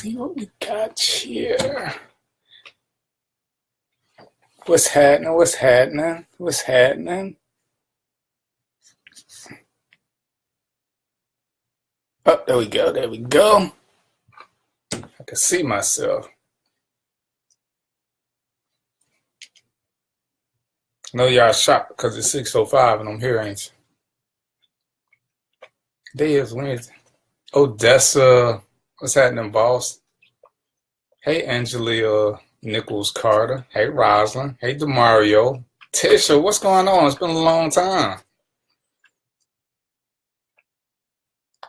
see what we got here. What's happening? What's happening? What's happening? Oh, there we go. There we go. I can see myself. I know y'all shocked because it's 6:05 and I'm here, ain't you? Day is Wednesday. Odessa. What's happening, boss? Hey, Angelia Nichols Carter. Hey, Rosalind. Hey, DeMario. Tisha, what's going on? It's been a long time.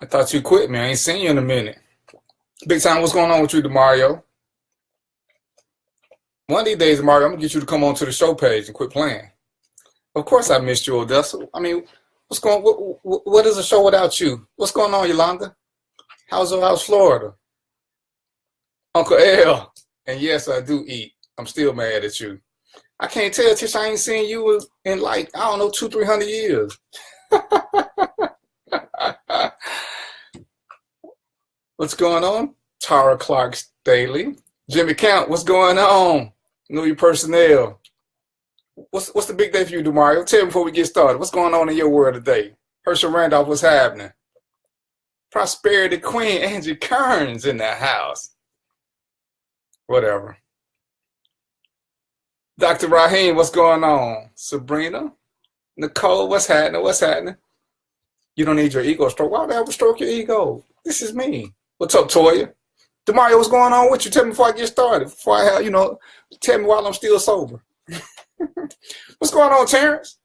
I thought you quit, man. I ain't seen you in a minute. Big time, what's going on with you, DeMario? One of these days, DeMario, I'm going to get you to come on to the show page and quit playing. Of course I missed you, Odessa. I mean, what is a show without you? What's going on, Yolanda? How's Florida? Uncle L. And yes, I do eat. I'm still mad at you. I can't tell, Tish, I ain't seen you in like, I don't know, 200-300 years. What's going on? Tara Clark Staley. Jimmy Count, what's going on? Know your personnel. What's the big day for you, DeMario? Tell me before we get started. What's going on in your world today? Herschel Randolph, what's happening? Prosperity Queen Angie Kearns in the house. Whatever. Dr. Raheem, what's going on? Sabrina? Nicole, what's happening? What's happening? You don't need your ego stroke. Why would I ever stroke your ego? This is me. What's up, Toya? DeMario, what's going on with you? Tell me before I get started. Before I have, tell me while I'm still sober. What's going on, Terrence?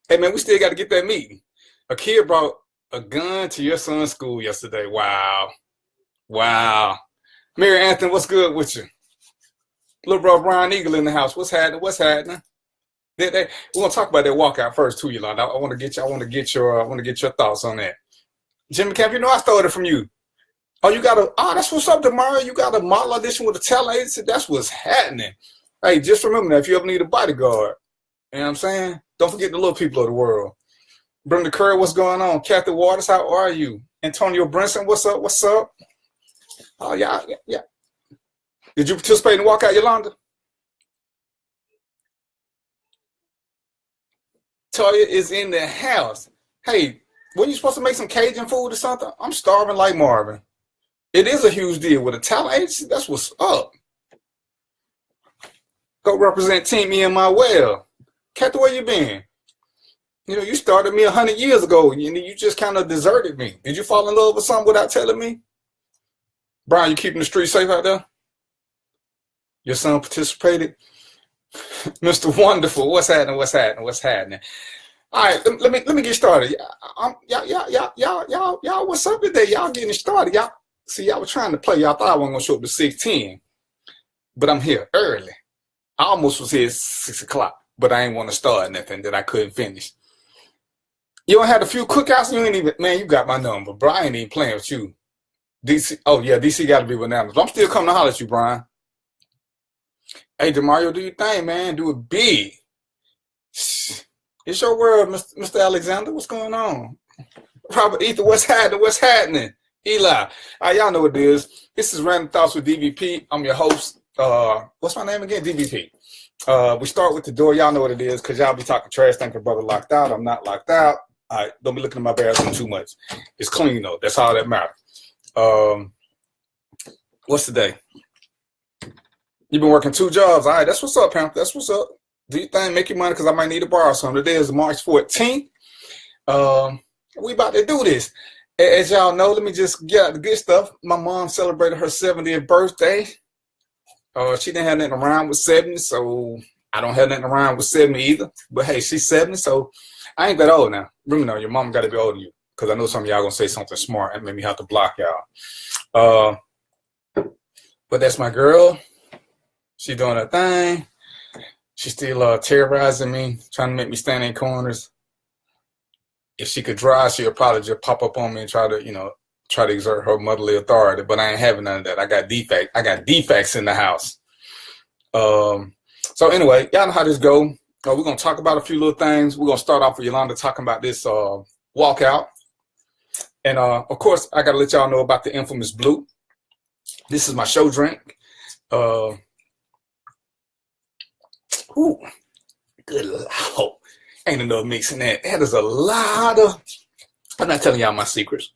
Hey, man, we still got to get that meeting. A kid brought a gun to your son's school yesterday. Wow. Mary Anthony, what's good with you? Little bro Brian Eagle in the house. What's happening? We're gonna talk about that walkout first too, Yolanda. I want to get your thoughts on that. Jimmy Camp, I stole it from you. Oh, that's what's up, DeMario. You got a model audition with a talent agency. That's what's happening. Hey, just remember that if you ever need a bodyguard, you know what I'm saying? Don't forget the little people of the world. Brenda Curry, what's going on? Kathy Waters, how are you? Antonio Brinson, what's up? Oh, yeah. Did you participate in the walkout, Yolanda? Toya is in the house. Hey, weren't you supposed to make some Cajun food or something? I'm starving like Marvin. It is a huge deal with a talent agency. That's what's up. Go represent Team Me and My Well. Kathy, where you been? You started me 100 years ago. You just kind of deserted me. Did you fall in love with something without telling me? Brian, you keeping the streets safe out there? Your son participated? Mr. Wonderful, what's happening? All right, let me get started. Y'all, what's up today? Y'all getting started. Y'all were trying to play. Y'all thought I wasn't going to show up to 6:10. But I'm here early. I almost was here at 6 o'clock, but I ain't want to start nothing that I couldn't finish. You don't have a few cookouts? You ain't even, man, you got my number, bro. I ain't even playing with you. DC, oh yeah, DC got to be bananas. But I'm still coming to holler at you, Brian. Hey, DeMario, do your thing, man. Do it big. It's your world, Mr. Alexander. What's going on? Robert Ether, what's happening? Eli, y'all know what it is. This is Random Thoughts with DVP. I'm your host. What's my name again? DVP. We start with the door. Y'all know what it is because y'all be talking trash, thinking brother locked out. I'm not locked out. All right, don't be looking at my bathroom too much. It's clean, though. That's all that matters. What's today? You've been working 2 jobs. All right, that's what's up, Pam. That's what's up. Do your thing, make your money because I might need to borrow some. Today is March 14th. We about to do this. As y'all know, let me just get out the good stuff. My mom celebrated her 70th birthday. She didn't have nothing around with 70, so I don't have nothing around with 70 either. But hey, she's 70, so I ain't that old now. Remember, your mom got to be older than you because I know some of y'all going to say something smart and make me have to block y'all. But that's my girl. She doing her thing. She's still terrorizing me, trying to make me stand in corners. If she could drive, she'll probably just pop up on me and try to exert her motherly authority. But I ain't having none of that. I got defects in the house. So anyway, y'all know how this go. We're gonna talk about a few little things. We're gonna start off with Yolanda talking about this walkout, and of course, I gotta let y'all know about the infamous blue. This is my show drink. Ooh, good Lord. Ain't enough mixing that. That is a lot of, I'm not telling y'all my secrets.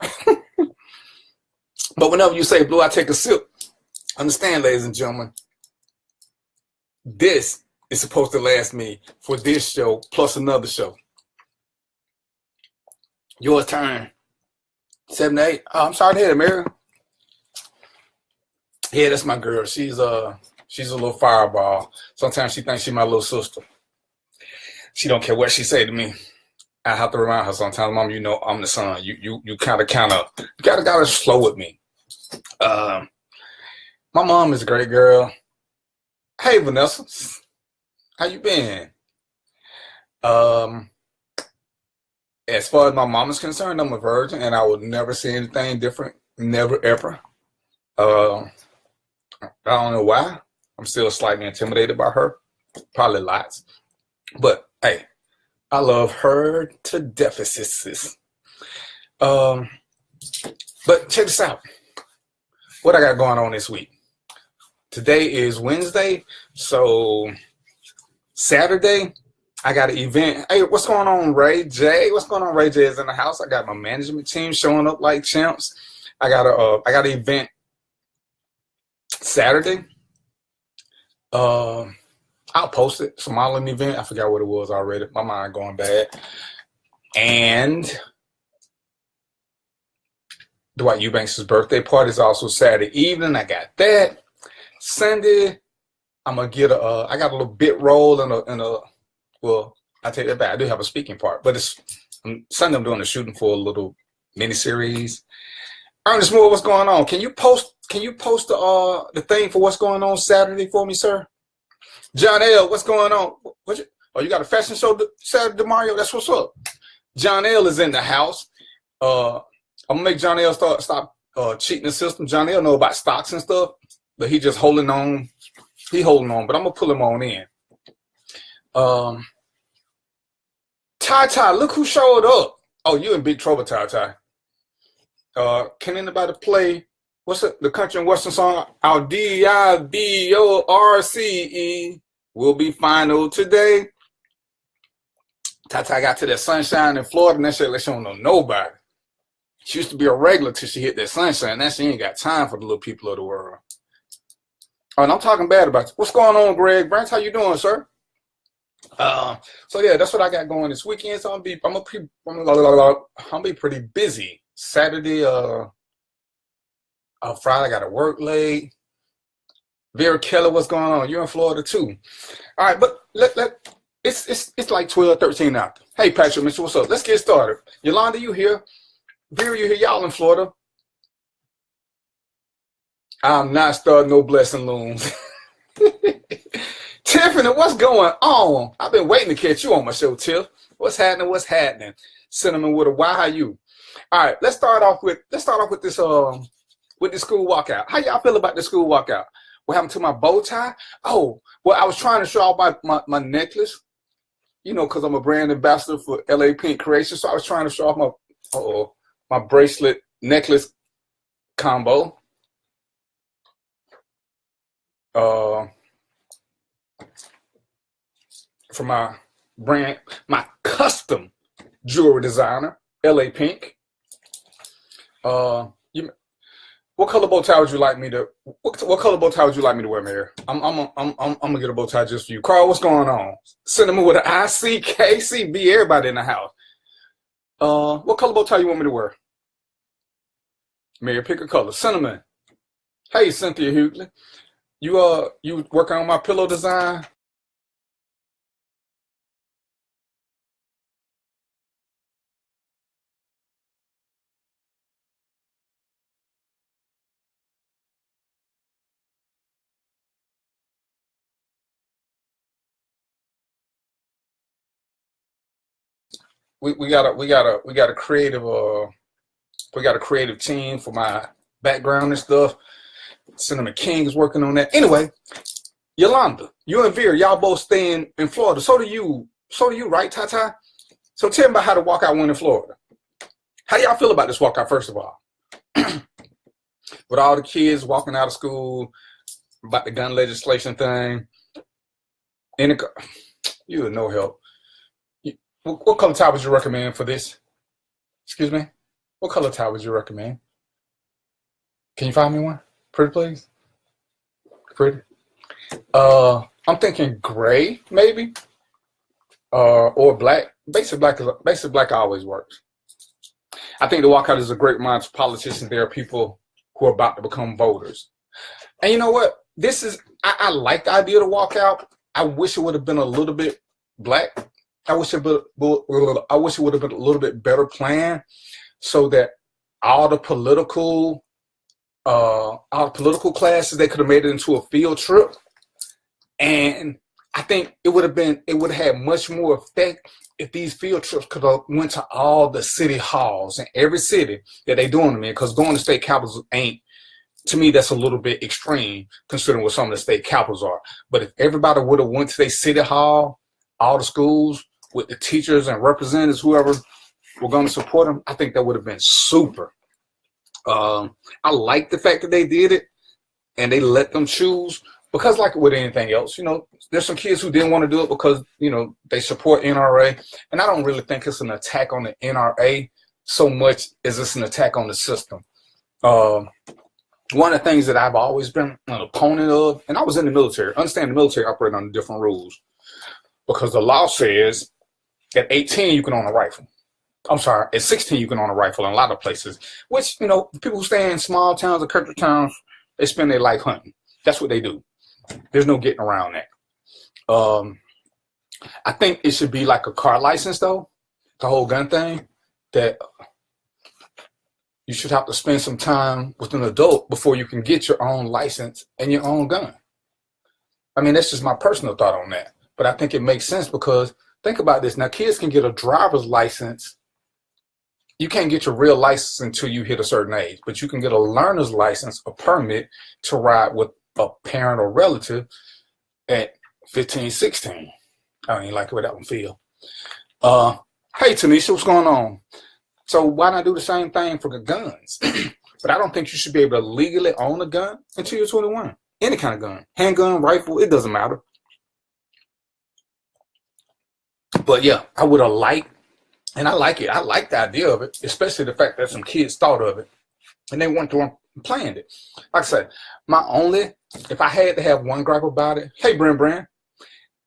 But whenever you say, Blue, I take a sip, understand, ladies and gentlemen, this is supposed to last me for this show plus another show. Your turn. 7 to 8. Oh, I'm sorry to hear it, Mary. Yeah, that's my girl. She's a little fireball. Sometimes she thinks she's my little sister. She don't care what she say to me. I have to remind her sometimes, Mom, you know I'm the son. You gotta slow with me. My mom is a great girl. Hey, Vanessa, how you been? As far as my mom is concerned, I'm a virgin, and I would never say anything different. Never, ever. I don't know why. I'm still slightly intimidated by her. Probably lots. But, hey, I love her to deficits. But check this out. What I got going on this week. Today is Wednesday, so Saturday, I got an event. Hey, what's going on, Ray J? What's going on? Ray J is in the house. I got my management team showing up like champs. I got an event Saturday. I'll post it. It's a modeling event. I forgot what it was already. My mind going bad. And Dwight Eubanks' birthday party is also Saturday evening. I got that. Sunday, I'm gonna get I got a little bit roll and a well, I take that back. I do have a speaking part, but Sunday I'm doing a shooting for a little mini series. Ernest Moore, what's going on? Can you post the thing for what's going on Saturday for me, sir? John L, what's going on? You got a fashion show Saturday, Mario? That's what's up. John L is in the house. I'm gonna make John L stop cheating the system. John L know about stocks and stuff, but he just holding on. He holding on, but I'm gonna pull him on in. Ty, look who showed up. Oh, you in big trouble, Ty. Can anybody play what's the country and western song? Our DIBORCE will be final today. Ty got to that sunshine in Florida, and that shit like she don't know nobody. She used to be a regular till she hit that sunshine. Now she ain't got time for the little people of the world. Oh, and I'm talking bad about you. What's going on, Greg Branch? How you doing, sir? So yeah, that's what I got going this weekend. So I'm gonna be pretty busy. Saturday, Friday, I gotta work late. Vera Keller, what's going on? You're in Florida too. All right, but it's like 12, 13 out. Hey, Patrick Mitchell, what's up? Let's get started. Yolanda, you here? Vera, you here? Y'all in Florida? I'm not starting no blessing looms. Tiffany, what's going on? I've been waiting to catch you on my show, Tiff. What's happening? Cinnamon with a Y, how you? All right, let's start off with this school walkout. How y'all feel about the school walkout? What happened to my bow tie? Oh, well, I was trying to show off my necklace, because I'm a brand ambassador for LA Pink Creation. So I was trying to show off my bracelet necklace combo. For my brand, my custom jewelry designer, LA Pink. What color bow tie would you like me to? What color bow tie would you like me to wear, Mary? I'm gonna get a bow tie just for you. Carl, what's going on? Cinnamon with an ICKCB. Everybody in the house. What color bow tie you want me to wear? Mary, pick a color. Cinnamon. Hey, Cynthia Hughley. You working on my pillow design? We got a creative team for my background and stuff. Cinnamon King is working on that. Anyway, Yolanda, you and Vera, y'all both staying in Florida. So do you, right, Ty? So tell me about how the walkout went in Florida. How y'all feel about this walkout, first of all? with all the kids walking out of school about the gun legislation thing. And you had no help. What color tie would you recommend for this? Excuse me? What color tie would you recommend? Can you find me one? Pretty please? Pretty. I'm thinking gray, maybe. Or black. Basic black always works. I think the walkout is a great reminder to politicians. There are people who are about to become voters. And you know what? I like the idea of the walkout. I wish it would have been a little bit black. I wish it would have been a little bit better planned so that all the political classes, they could have made it into a field trip. And I think it would have had much more effect if these field trips could have went to all the city halls in every city that they doing them in, because going to state capitals ain't, to me, that's a little bit extreme considering what some of the state capitals are. But if everybody would have went to their city hall, all the schools, with the teachers and representatives, whoever were going to support them, I think that would have been super. I like the fact that they did it and they let them choose, because like with anything else, there's some kids who didn't want to do it because, they support NRA. And I don't really think it's an attack on the NRA so much as it's an attack on the system. One of the things that I've always been an opponent of, and I was in the military, understand the military operate under different rules, because the law says at 18 you can own a rifle. I'm sorry, at 16 you can own a rifle in a lot of places, which, the people who stay in small towns or country towns, they spend their life hunting. That's what they do. There's no getting around that. I think it should be like a car license, though, the whole gun thing, that you should have to spend some time with an adult before you can get your own license and your own gun. I mean, that's just my personal thought on that. But I think it makes sense because think about this. Now, kids can get a driver's license. You can't get your real license until you hit a certain age, but you can get a learner's license, a permit to ride with a parent or relative at 15, 16. I don't even like the way that one feel. Hey, Tanisha, what's going on? So why not do the same thing for the guns? But I don't think you should be able to legally own a gun until you're 21. Any kind of gun, handgun, rifle, it doesn't matter. But yeah, I would have liked, and I like it. I like the idea of it, especially the fact that some kids thought of it and they went through and planned it. Like I said, if I had to have one gripe about it, hey, Brand,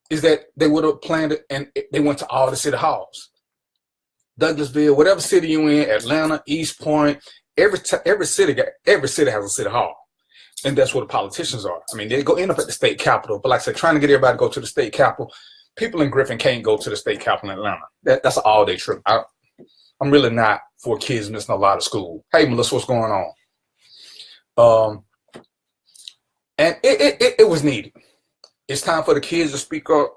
is that they would have planned it and they went to all the city halls. Douglasville, whatever city you in, Atlanta, East Point, every city has a city hall. And that's where the politicians are. I mean, they go end up at the state capitol, but like I said, trying to get everybody to go to the state capitol, people in Griffin can't go to the state capitol in Atlanta. That's an all-day trip. I'm really not for kids missing a lot of school. Hey, Melissa, what's going on? And it was needed. It's time for the kids to speak up.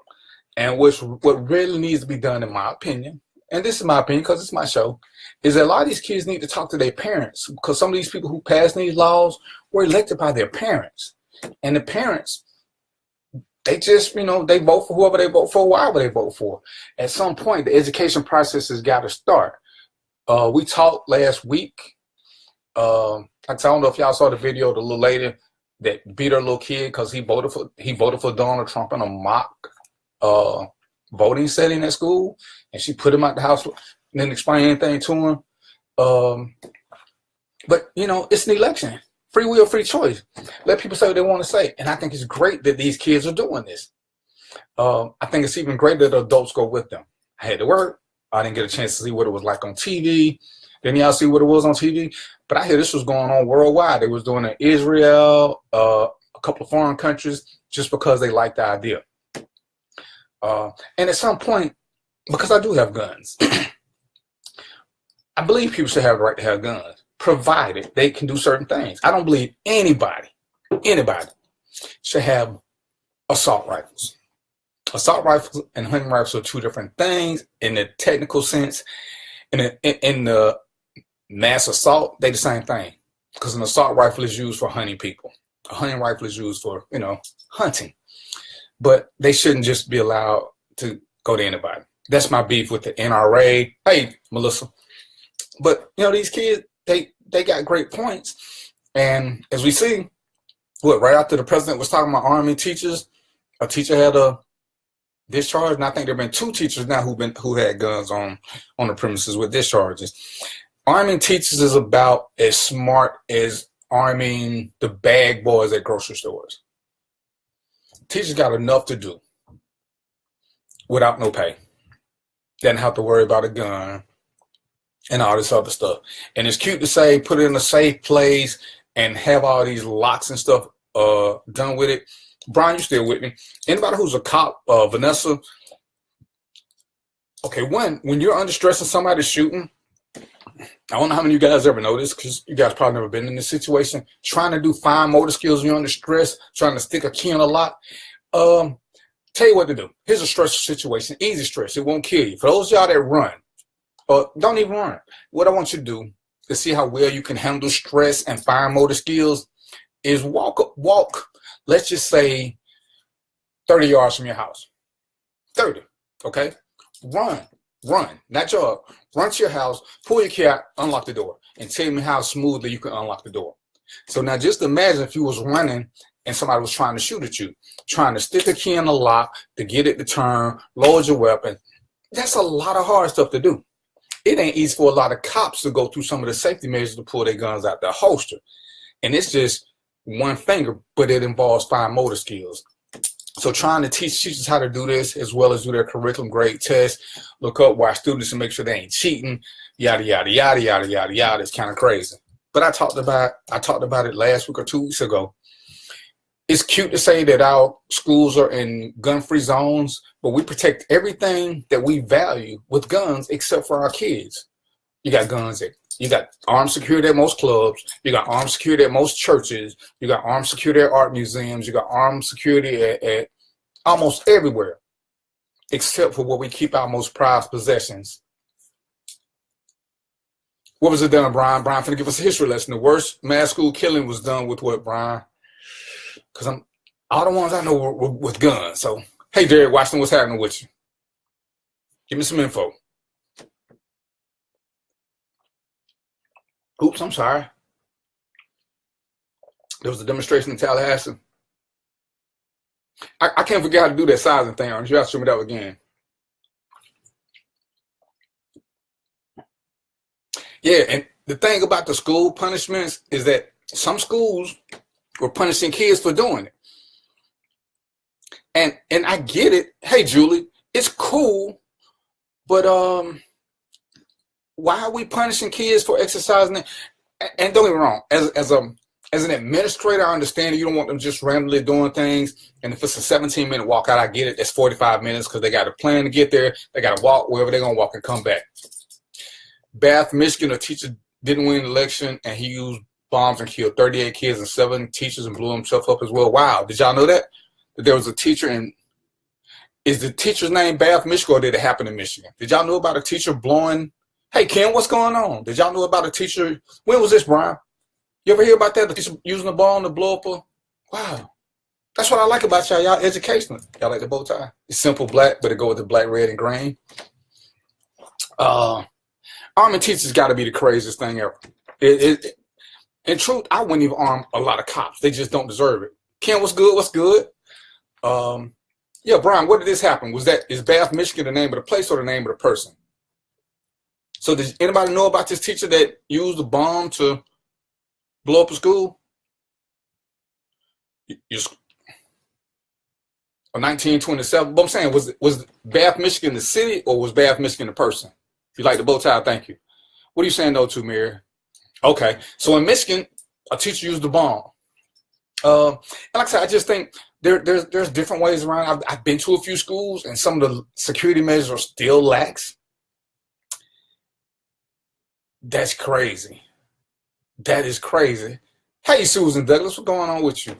And what really needs to be done, in my opinion, and this is my opinion because it's my show, is that a lot of these kids need to talk to their parents, because some of these people who passed these laws were elected by their parents. And the parents, they just, they vote for whoever they vote for, whoever they vote for. At some point, the education process has got to start. We talked last week. I don't know if y'all saw the video of the little lady that beat her little kid because he voted for Donald Trump in a mock voting setting at school, and she put him out the house and didn't explain anything to him. But it's an election. Free will, free choice. Let people say what they want to say. And I think it's great that these kids are doing this. I think it's even great that adults go with them. I had to work. I didn't get a chance to see what it was like on TV. Didn't y'all see what it was on TV? But I hear this was going on worldwide. They was doing it in Israel, a couple of foreign countries, just because they liked the idea. And at some point, because I do have guns, I believe people should have the right to have guns, provided they can do certain things. I don't believe anybody should have assault rifles. Assault rifles and hunting rifles are two different things in the technical sense. In the mass assault, they're the same thing. Because an assault rifle is used for hunting people. A hunting rifle is used for, hunting. But they shouldn't just be allowed to go to anybody. That's my beef with the NRA. Hey, Melissa. But, these kids, they got great points. And as we see, right after the president was talking about arming teachers, a teacher had a discharge, and I think there have been 2 teachers now who had guns on the premises with discharges. Arming teachers is about as smart as arming the bag boys at grocery stores. Teachers got enough to do without no pay. Doesn't have to worry about a gun and all this other stuff. And it's cute to say put it in a safe place and have all these locks and stuff done with it. Brian, you still with me? Anybody who's a cop, Vanessa? Okay, when you're under stress and somebody's shooting, I don't know how many of you guys ever know this because you guys probably never been in this situation. Trying to do fine motor skills when you're under stress, trying to stick a key in a lock. Tell you what to do. Here's a stressful situation. Easy stress. It won't kill you. For those of y'all that run, don't even run. What I want you to do to see how well you can handle stress and fine motor skills is walk, let's just say 30 yards from your house. 30, okay? Run, not jog. Run to your house, pull your key out, unlock the door, and tell me how smoothly you can unlock the door. So now just imagine if you was running and somebody was trying to shoot at you, trying to stick a key in the lock to get it to turn, load your weapon. That's a lot of hard stuff to do. It ain't easy for a lot of cops to go through some of the safety measures to pull their guns out their holster. And it's just one finger, but it involves fine motor skills. So trying to teach teachers how to do this as well as do their curriculum grade tests, look up why students and make sure they ain't cheating, yada, yada, yada, yada, yada, yada. It's kind of crazy. But I talked about it last week or 2 weeks ago. It's cute to say that our schools are in gun-free zones, but we protect everything that we value with guns except for our kids. You got guns you got armed security at most clubs. You got armed security at most churches. You got armed security at art museums. You got armed security at almost everywhere, except for what we keep our most prized possessions. What was it done, Brian? Brian, finna give us a history lesson. The worst mass school killing was done with what, Brian? Because all the ones I know were with guns. So, hey, Derek Washington, what's happening with you? Give me some info. Oops, I'm sorry. There was a demonstration in Tallahassee. I can't forget how to do that sizing thing. You have to show me that again. Yeah, and the thing about the school punishments is that some schools were punishing kids for doing it. And I get it. Hey, Julie, it's cool, but why are we punishing kids for exercising? And don't get me wrong, as an administrator, I understand you don't want them just randomly doing things. And if it's a 17-minute walkout, I get it. That's 45 minutes because they got a plan to get there. They got to walk wherever they're going to walk and come back. Bath, Michigan, a teacher didn't win an election, and he used bombs and killed 38 kids and 7 teachers and blew himself up as well. Wow. Did y'all know that? That there was a teacher in, is the teacher's name Bath, Michigan, or did it happen in Michigan? Did y'all know about a teacher blowing? Hey, Ken, what's going on? Did y'all know about a teacher? When was this, Brian? You ever hear about that? The teacher using a bomb to blow up a, wow. That's what I like about y'all. Y'all educational. Y'all like the bow tie. It's simple black, but it go with the black, red, and green. Arming teachers got to be the craziest thing ever. In truth, I wouldn't even arm a lot of cops. They just don't deserve it. Ken, what's good? What's good? Yeah, Brian, what did this happen? Is Bath, Michigan the name of the place or the name of the person? So does anybody know about this teacher that used a bomb to blow up a school? 1927. But I'm saying, was Bath, Michigan the city or was Bath, Michigan the person? If you like the bow tie, thank you. What are you saying though to, Mary? Okay, so in Michigan, a teacher used a bomb. And like I said, I just think there's different ways around. I've been to a few schools and some of the security measures are still lax. That's crazy. That is crazy. Hey, Susan Douglas, what's going on with you?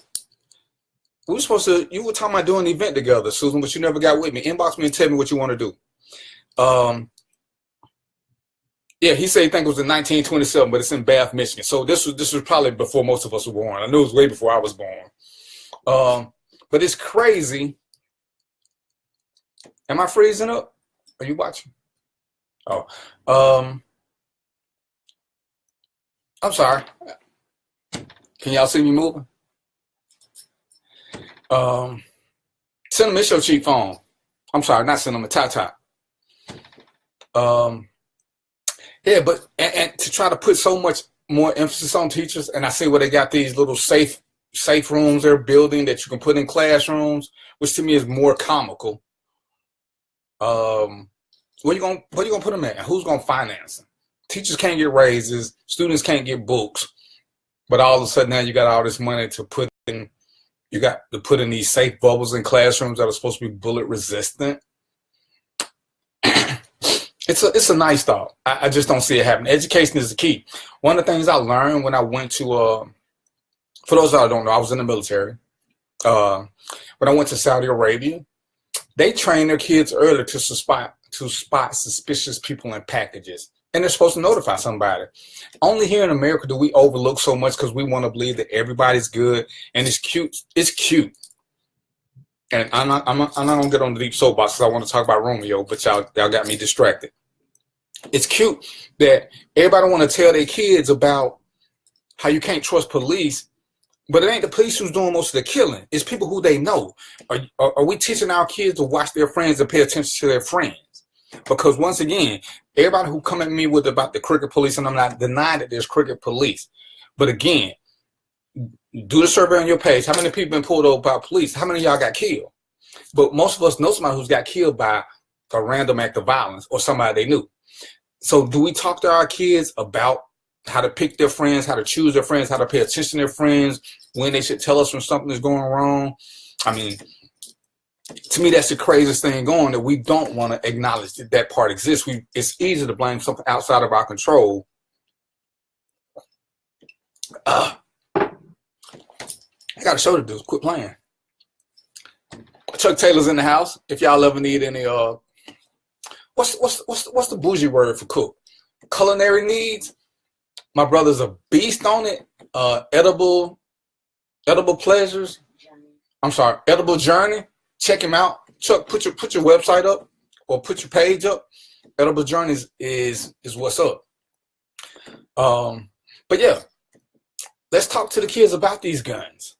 You were talking about doing an event together, Susan, but you never got with me. Inbox me and tell me what you want to do. Yeah, he said he think it was in 1927, but it's in Bath, Michigan. So this was probably before most of us were born. I knew it was way before I was born. But it's crazy. Am I freezing up? Are you watching? Oh, I'm sorry. Can y'all see me moving? Cinnamon, it's your cheap phone. I'm sorry, not Cinnamon, Top. Yeah, but and to try to put so much more emphasis on teachers, and I see where they got these little safe rooms they're building that you can put in classrooms, which to me is more comical. Where you gonna put them at? Who's gonna finance them? Teachers can't get raises, students can't get books, but all of a sudden now you got all this money to put in. You got to put in these safe bubbles in classrooms that are supposed to be bullet resistant. It's a nice thought. I just don't see it happening. Education is the key. One of the things I learned when I went to, for those that don't know, I was in the military. When I went to Saudi Arabia, they train their kids early to spot suspicious people in packages. And they're supposed to notify somebody. Only here in America do we overlook so much because we want to believe that everybody's good and it's cute. It's cute. And I'm not gonna get on the deep soapbox because I want to talk about Romeo, but y'all got me distracted. It's cute that everybody want to tell their kids about how you can't trust police, but it ain't the police who's doing most of the killing. It's people who they know. Are we teaching our kids to watch their friends and pay attention to their friends? Because once again, everybody who come at me with about the crooked police, and I'm not denying that there's crooked police, but again, do the survey on your page. How many people been pulled over by police? How many of y'all got killed? But most of us know somebody who's got killed by a random act of violence or somebody they knew. So do we talk to our kids about how to pick their friends, how to choose their friends, how to pay attention to their friends, when they should tell us when something is going wrong? I mean, to me, that's the craziest thing going, that we don't want to acknowledge that that part exists. It's easy to blame something outside of our control. I got a show to do. Quit playing. Chuck Taylor's in the house. If y'all ever need any, what's the bougie word for cook? Culinary needs. My brother's a beast on it. Edible pleasures. I'm sorry, Edible Journey. Check him out. Chuck, put your website up or put your page up. Edible Journey is what's up. But yeah, let's talk to the kids about these guns.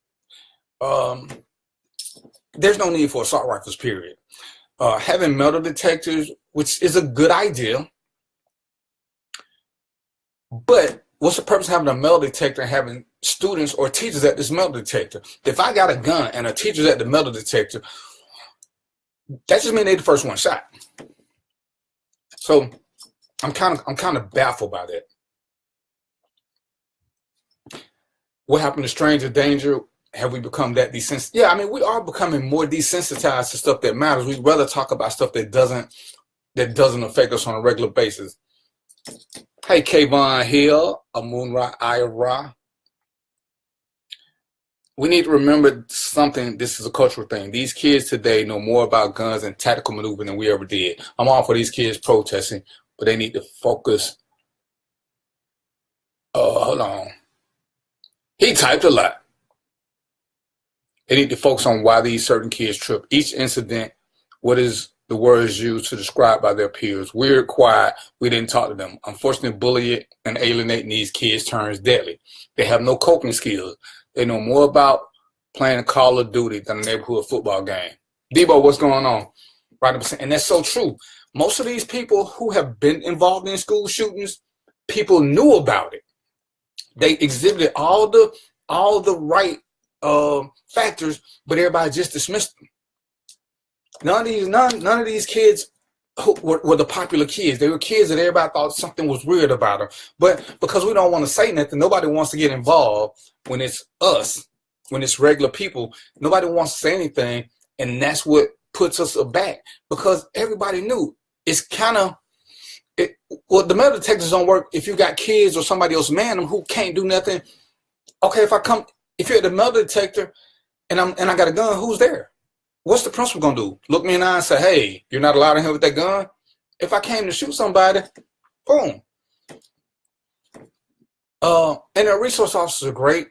There's no need for assault rifles, period. Having metal detectors, which is a good idea, but what's the purpose of having a metal detector and having students or teachers at this metal detector? If I got a gun and a teacher's at the metal detector, that just means they the first one shot. So I'm kind of baffled by that. What happened to stranger danger? Have we become that desensitized? Yeah, I mean, we are becoming more desensitized to stuff that matters. We'd rather talk about stuff that doesn't affect us on a regular basis. Hey, Kayvon Hill, Amunra Ira. We need to remember something. This is a cultural thing. These kids today know more about guns and tactical maneuvering than we ever did. I'm all for these kids protesting, but they need to focus. Hold on. He typed a lot. They need to focus on why these certain kids trip. Each incident, what is the words used to describe by their peers? Weird, quiet, we didn't talk to them. Unfortunately, bullying and alienating these kids turns deadly. They have no coping skills. They know more about playing Call of Duty than a neighborhood football game. Debo, what's going on? Right, and that's so true. Most of these people who have been involved in school shootings, people knew about it. They exhibited all the right factors, but everybody just dismissed them. None of these kids were the popular kids. They were kids that everybody thought something was weird about them. But because we don't want to say nothing, nobody wants to get involved when it's us, when it's regular people. Nobody wants to say anything, and that's what puts us aback, because everybody knew. It's kind of well, the metal detectors don't work if you got kids or somebody else man them who can't do nothing. Okay, if you're at the metal detector and I got a gun, who's there? What's the principal gonna do? Look me in the eye and say, hey, you're not allowed in here with that gun? If I came to shoot somebody, boom. And the resource officers are great,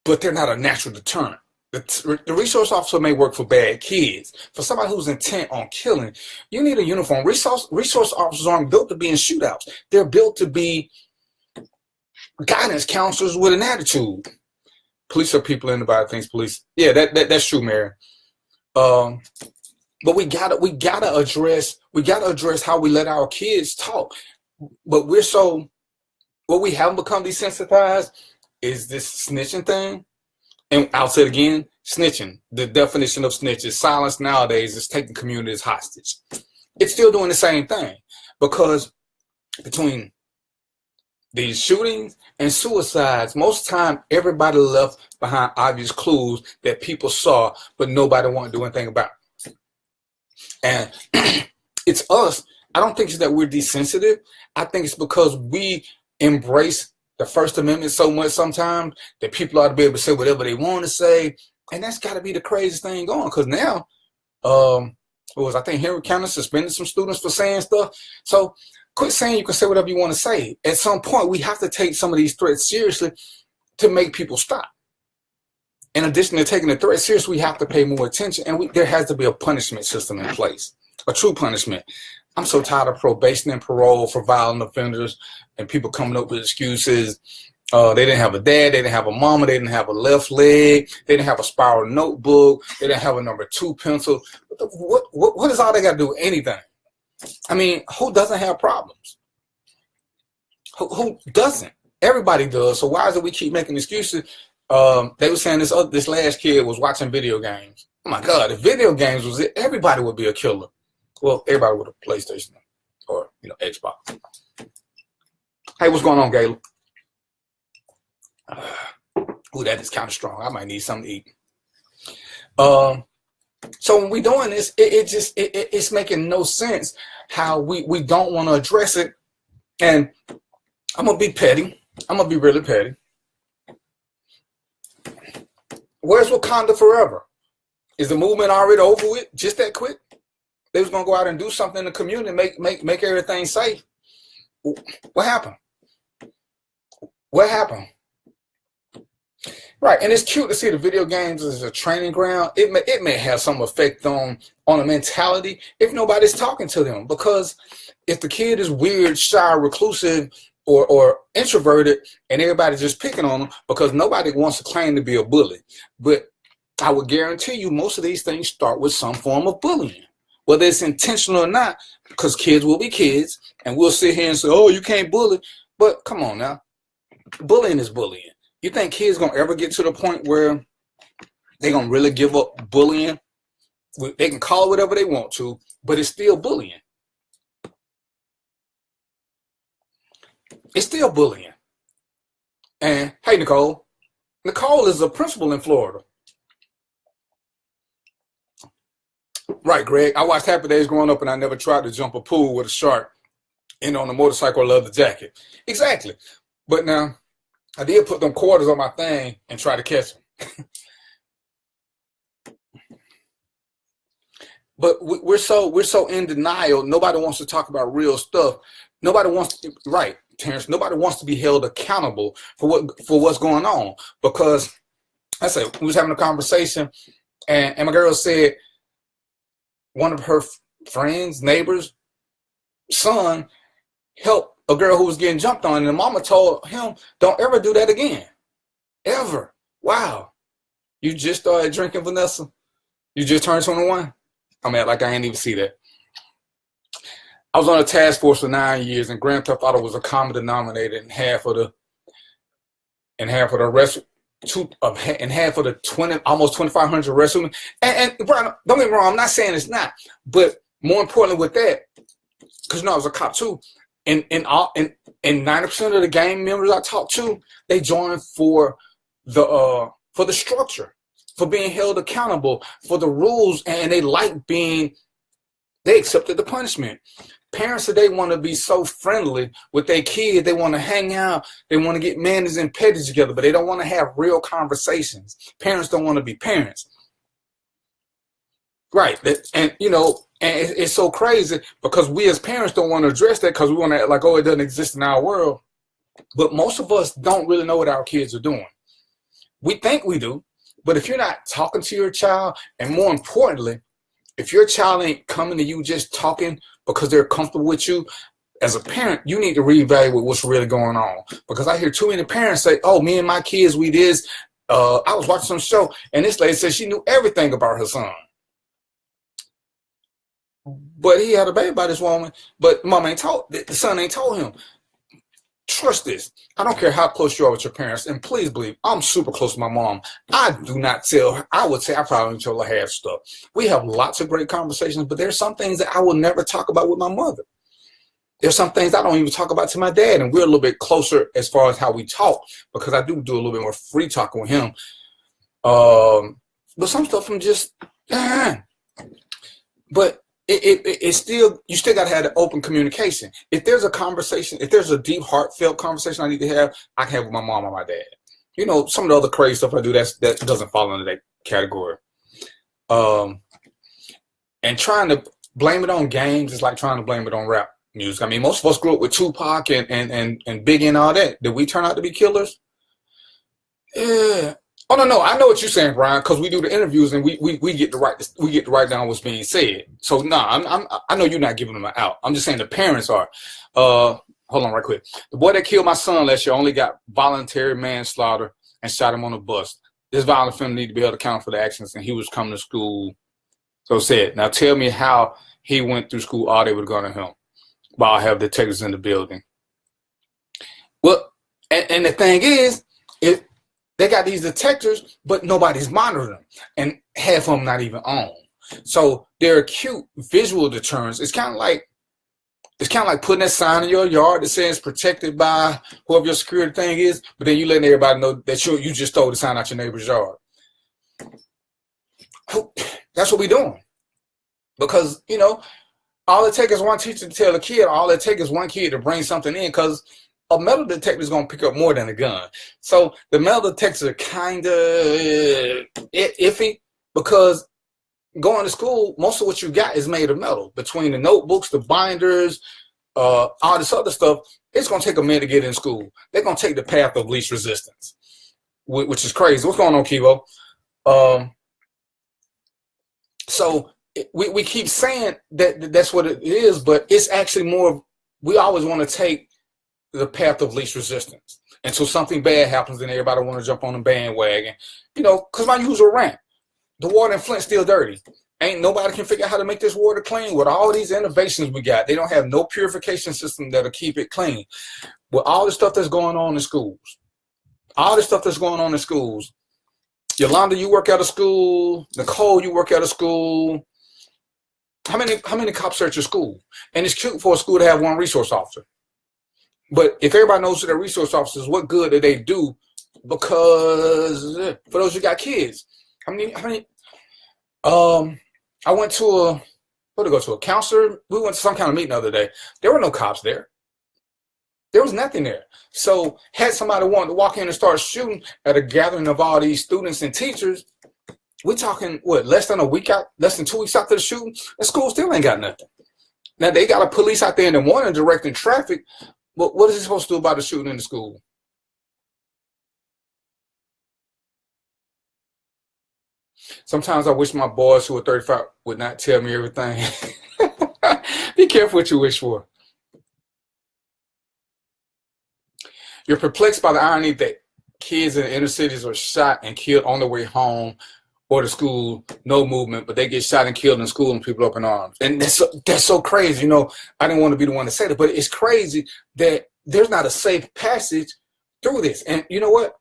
but they're not a natural deterrent. The resource officer may work for bad kids. For somebody who's intent on killing, you need a uniform. Resource officers aren't built to be in shootouts. They're built to be guidance counselors with an attitude. Police are people, anybody thinks police. Yeah, that's true, Mary. But we gotta address how we let our kids talk. But what we haven't become desensitized is this snitching thing. And I'll say it again, snitching. The definition of snitch is silence nowadays is taking communities hostage. It's still doing the same thing, because between these shootings and suicides, most of the time everybody left behind obvious clues that people saw, but nobody wanted to do anything about it. And it's us. I don't think it's that we're desensitive. I think it's because we embrace the First Amendment so much sometimes that people ought to be able to say whatever they want to say. And that's got to be the craziest thing going, because now, I think Henry County suspended some students for saying stuff. So quit saying you can say whatever you want to say. At some point, we have to take some of these threats seriously to make people stop. In addition to taking the threat seriously, we have to pay more attention, and there has to be a punishment system in place, a true punishment. I'm so tired of probation and parole for violent offenders and people coming up with excuses. They didn't have a dad, they didn't have a mama, they didn't have a left leg, they didn't have a spiral notebook, they didn't have a number 2 pencil. What is all they got to do with anything? I mean, who doesn't have problems? Who doesn't? Everybody does. So why is it we keep making excuses? They were saying this last kid was watching video games. Oh my God, if video games was it, everybody would be a killer. Well, everybody with a PlayStation or Xbox. Hey, what's going on, Gayla? Ooh, that is kind of strong. I might need something to eat. So when we're doing this, it's making no sense how we don't want to address it. And I'm gonna be petty. I'm gonna be really petty. Where's Wakanda Forever? Is the movement already over with? Just that quick? They was gonna go out and do something in the community, make everything safe. What happened? What happened? Right, and it's cute to see the video games as a training ground. It may have some effect on a mentality if nobody's talking to them. Because if the kid is weird, shy, reclusive, or introverted, and everybody's just picking on them because nobody wants to claim to be a bully. But I would guarantee you most of these things start with some form of bullying. Whether it's intentional or not, because kids will be kids, and we'll sit here and say, oh, you can't bully. But come on now. Bullying is bullying. You think kids going to ever get to the point where they're going to really give up bullying? They can call it whatever they want to, but it's still bullying. It's still bullying. And hey, Nicole. Nicole is a principal in Florida. Right, Greg. I watched Happy Days growing up, and I never tried to jump a pool with a shark in on a motorcycle or leather jacket. Exactly. But now, I did put them quarters on my thing and try to catch them. But we're so in denial. Nobody wants to talk about real stuff. Nobody wants to, right, Terrence, nobody wants to be held accountable for what's going on. Because I said, we was having a conversation, and my girl said one of her friends, neighbors, son helped a girl who was getting jumped on, and the mama told him, don't ever do that again. Ever. Wow. You just started drinking, Vanessa? You just turned 21? I mean, like I ain't even see that. I was on a task force for 9 years, and Grand Theft Auto was a common denominator in half of the almost 2,500 rescues. And Brian, don't get me wrong, I'm not saying it's not, but more importantly with that, because I was a cop too, and 90% of the gang members I talked to, they joined for the structure, for being held accountable, for the rules, and they accepted the punishment. Parents today want to be so friendly with their kids. They want to hang out. They want to get manners and petties together, but they don't want to have real conversations. Parents don't want to be parents. Right. And it's so crazy because we as parents don't want to address that because we want to act like, oh, it doesn't exist in our world. But most of us don't really know what our kids are doing. We think we do, but if you're not talking to your child, and more importantly, if your child ain't coming to you just talking because they're comfortable with you, as a parent, you need to reevaluate what's really going on. Because I hear too many parents say, oh, me and my kids, we this. I was watching some show, and this lady said she knew everything about her son. But he had a baby by this woman, but mom ain't told, the son ain't told him. Trust this. I don't care how close you are with your parents, and please believe, I'm super close to my mom. I do not tell her. I would say I probably don't tell her half stuff. We have lots of great conversations, but there's some things that I will never talk about with my mother. There's some things I don't even talk about to my dad, and we're a little bit closer as far as how we talk, because I do a little bit more free talking with him. But some stuff I'm just, but it's still, you still got to have the open communication. If there's a conversation, if there's a deep, heartfelt conversation I need to have, I can have with my mom or my dad. You know, some of the other crazy stuff I do, that doesn't fall into that category. And trying to blame it on games is like trying to blame it on rap music. I mean, most of us grew up with Tupac and Biggie and all that. Did we turn out to be killers? Yeah. Oh no, I know what you're saying, Brian, because we do the interviews and we get to write down what's being said. So no, I know you're not giving them an out. I'm just saying the parents are. Hold on right quick. The boy that killed my son last year only got voluntary manslaughter and shot him on a bus. This violent offender need to be held accountable for the actions, and he was coming to school. So said, now tell me how he went through school all day would have gone to him while I have detectives in the building. Well, and the thing is, they got these detectors, but nobody's monitoring them, and half of them not even on. So they're acute visual deterrents. It's kind of like putting that sign in your yard that says protected by whoever your security thing is, but then you letting everybody know that you just stole the sign out your neighbor's yard. That's what we're doing. Because, you know, all it takes is one teacher to tell a kid, all it takes is one kid to bring something in, because a metal detector is going to pick up more than a gun. So the metal detectors are kind of iffy, because going to school, most of what you got is made of metal. Between the notebooks, the binders, all this other stuff, it's going to take a minute to get in school. They're going to take the path of least resistance, which is crazy. What's going on, Kivo? So we keep saying that's what it is, but it's actually more, we always want to take the path of least resistance until something bad happens, then everybody want to jump on the bandwagon. You know, because my usual rant, the water in Flint's still dirty. Ain't nobody can figure out how to make this water clean. With all these innovations we got, they don't have no purification system that'll keep it clean. With all the stuff that's going on in schools, Yolanda, you work out of school. Nicole, you work out of school. How many cops are at your school? And it's cute for a school to have one resource officer. But if everybody knows who their resource officers, what good do they do? Because for those who got kids, how many? I went to a counselor. We went to some kind of meeting the other day. There were no cops there. There was nothing there. So had somebody wanted to walk in and start shooting at a gathering of all these students and teachers, we're talking, what, less than 2 weeks after the shooting, the school still ain't got nothing. Now, they got a police out there in the morning directing traffic, but what is he supposed to do about the shooting in the school? Sometimes I wish my boys who are 35 would not tell me everything. Be careful what you wish for. You're perplexed by the irony that kids in the inner cities are shot and killed on their way home or to school, no movement, but they get shot and killed in school and people up in arms. And that's so crazy. You know, I didn't want to be the one to say that, but it's crazy that there's not a safe passage through this. And you know what?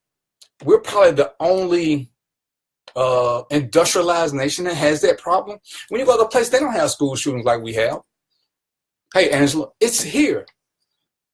We're probably the only industrialized nation that has that problem. When you go to a place, they don't have school shootings like we have. Hey, Angela, it's here.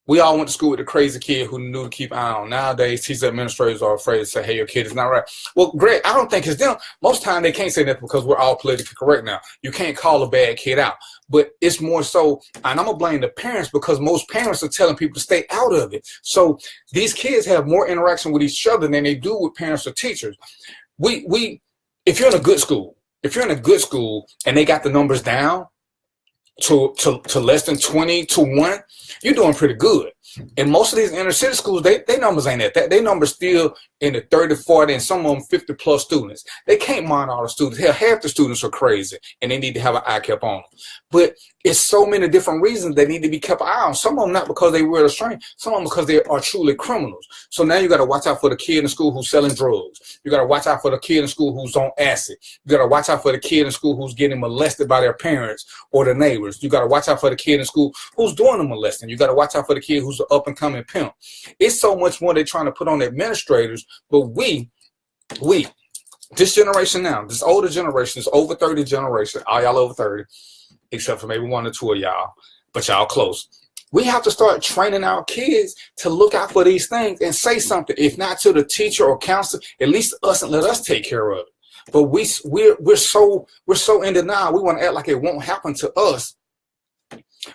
We all went to school with a crazy kid who knew to keep an eye on. Nowadays, teacher administrators are afraid to say, hey, your kid is not right. Well, Greg, I don't think it's them. Most time they can't say that because we're all politically correct now. You can't call a bad kid out. But it's more so, and I'm going to blame the parents, because most parents are telling people to stay out of it. So these kids have more interaction with each other than they do with parents or teachers. If you're in a good school, and they got the numbers down to less than 20 to 1, you're doing pretty good. And most of these inner city schools, they numbers ain't at that. They numbers still in the 30, 40, and some of them 50 plus students. They can't monitor all the students. Hell, half the students are crazy, and they need to have an eye kept on them. But it's so many different reasons they need to be kept an eye on. Some of them not because they wear a string. Some of them because they are truly criminals. So now you got to watch out for the kid in school who's selling drugs. You got to watch out for the kid in school who's on acid. You got to watch out for the kid in school who's getting molested by their parents or their neighbors. You got to watch out for the kid in school who's doing the molesting. You got to watch out for the kid who's an up-and-coming pimp. It's so much more they're trying to put on administrators, but we, this generation now, this older generation, this over 30 generation, all y'all over 30, except for maybe 1 or 2 of y'all, but y'all close. We have to start training our kids to look out for these things and say something, if not to the teacher or counselor, at least us, and let us take care of it. But we're so in denial. We want to act like it won't happen to us.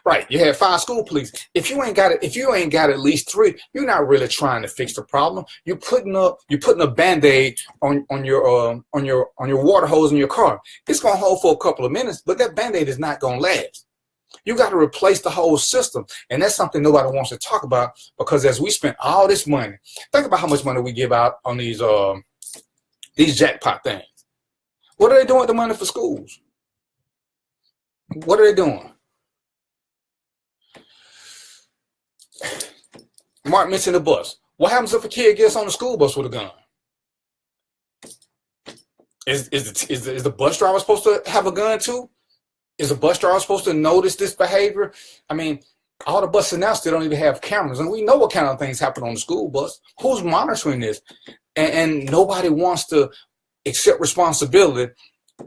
Right, you have 5 school police. If you ain't got at least 3, you're not really trying to fix the problem. You're putting a Band-Aid on your water hose in your car. It's gonna hold for a couple of minutes, but that Band-Aid is not gonna last. You got to replace the whole system, and that's something nobody wants to talk about, because as we spend all this money, think about how much money we give out on these jackpot things. What are they doing with the money for schools? What are they doing? Mark mentioned the bus. What happens if a kid gets on the school bus with a gun? Is the bus driver supposed to have a gun too? Is the bus driver supposed to notice this behavior? I mean, all the buses now still don't even have cameras, and we know what kind of things happen on the school bus. Who's monitoring this? And nobody wants to accept responsibility.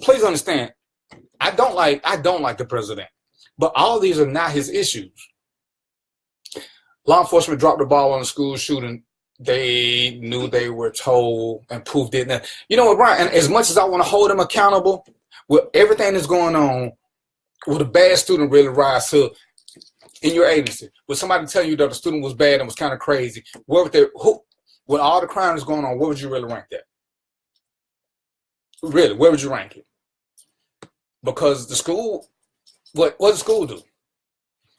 Please understand, I don't like the president, but all of these are not his issues. Law enforcement dropped the ball on the school shooting. They knew they were told, and proof didn't. You know what, Brian? And as much as I want to hold them accountable with everything that's going on, would a bad student really rise to in your agency? Would somebody tell you that the student was bad and was kind of crazy? When all the crime is going on, where would you really rank that? Really, where would you rank it? Because the school, what does school do?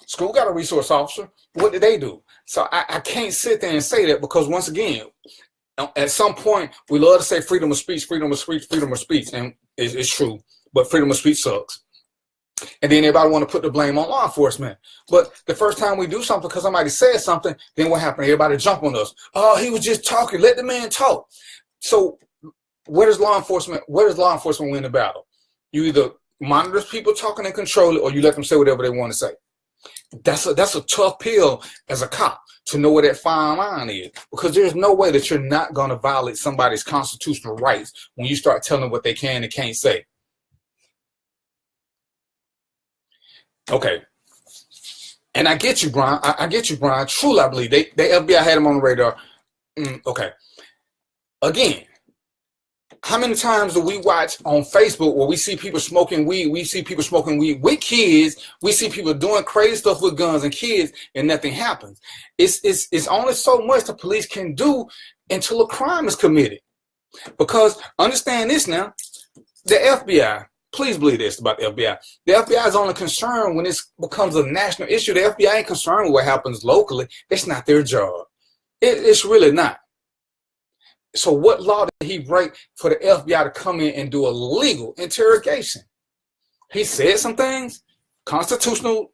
School got a resource officer. What did they do? So I can't sit there and say that, because once again, at some point, we love to say freedom of speech, freedom of speech, freedom of speech, and it's true, but freedom of speech sucks. And then everybody want to put the blame on law enforcement. But the first time we do something because somebody said something, then what happened? Everybody jump on us. Oh, he was just talking. Let the man talk. So where does law enforcement win the battle? You either monitor people talking and control it, or you let them say whatever they want to say. That's a tough pill as a cop, to know where that fine line is, because there's no way that you're not going to violate somebody's constitutional rights when you start telling them what they can and can't say. Okay. And I get you, Brian. I get you, Brian. Truly, I believe they FBI had him on the radar. Okay. Again, how many times do we watch on Facebook where we see people smoking weed? We see people smoking weed with kids. We see people doing crazy stuff with guns and kids, and nothing happens. It's only so much the police can do until a crime is committed. Because understand this now, the FBI. Please believe this about the FBI. The FBI is only concerned when it becomes a national issue. The FBI ain't concerned with what happens locally. It's not their job. It's really not. So what law did he break for the FBI to come in and do a legal interrogation? He said some things, constitutional.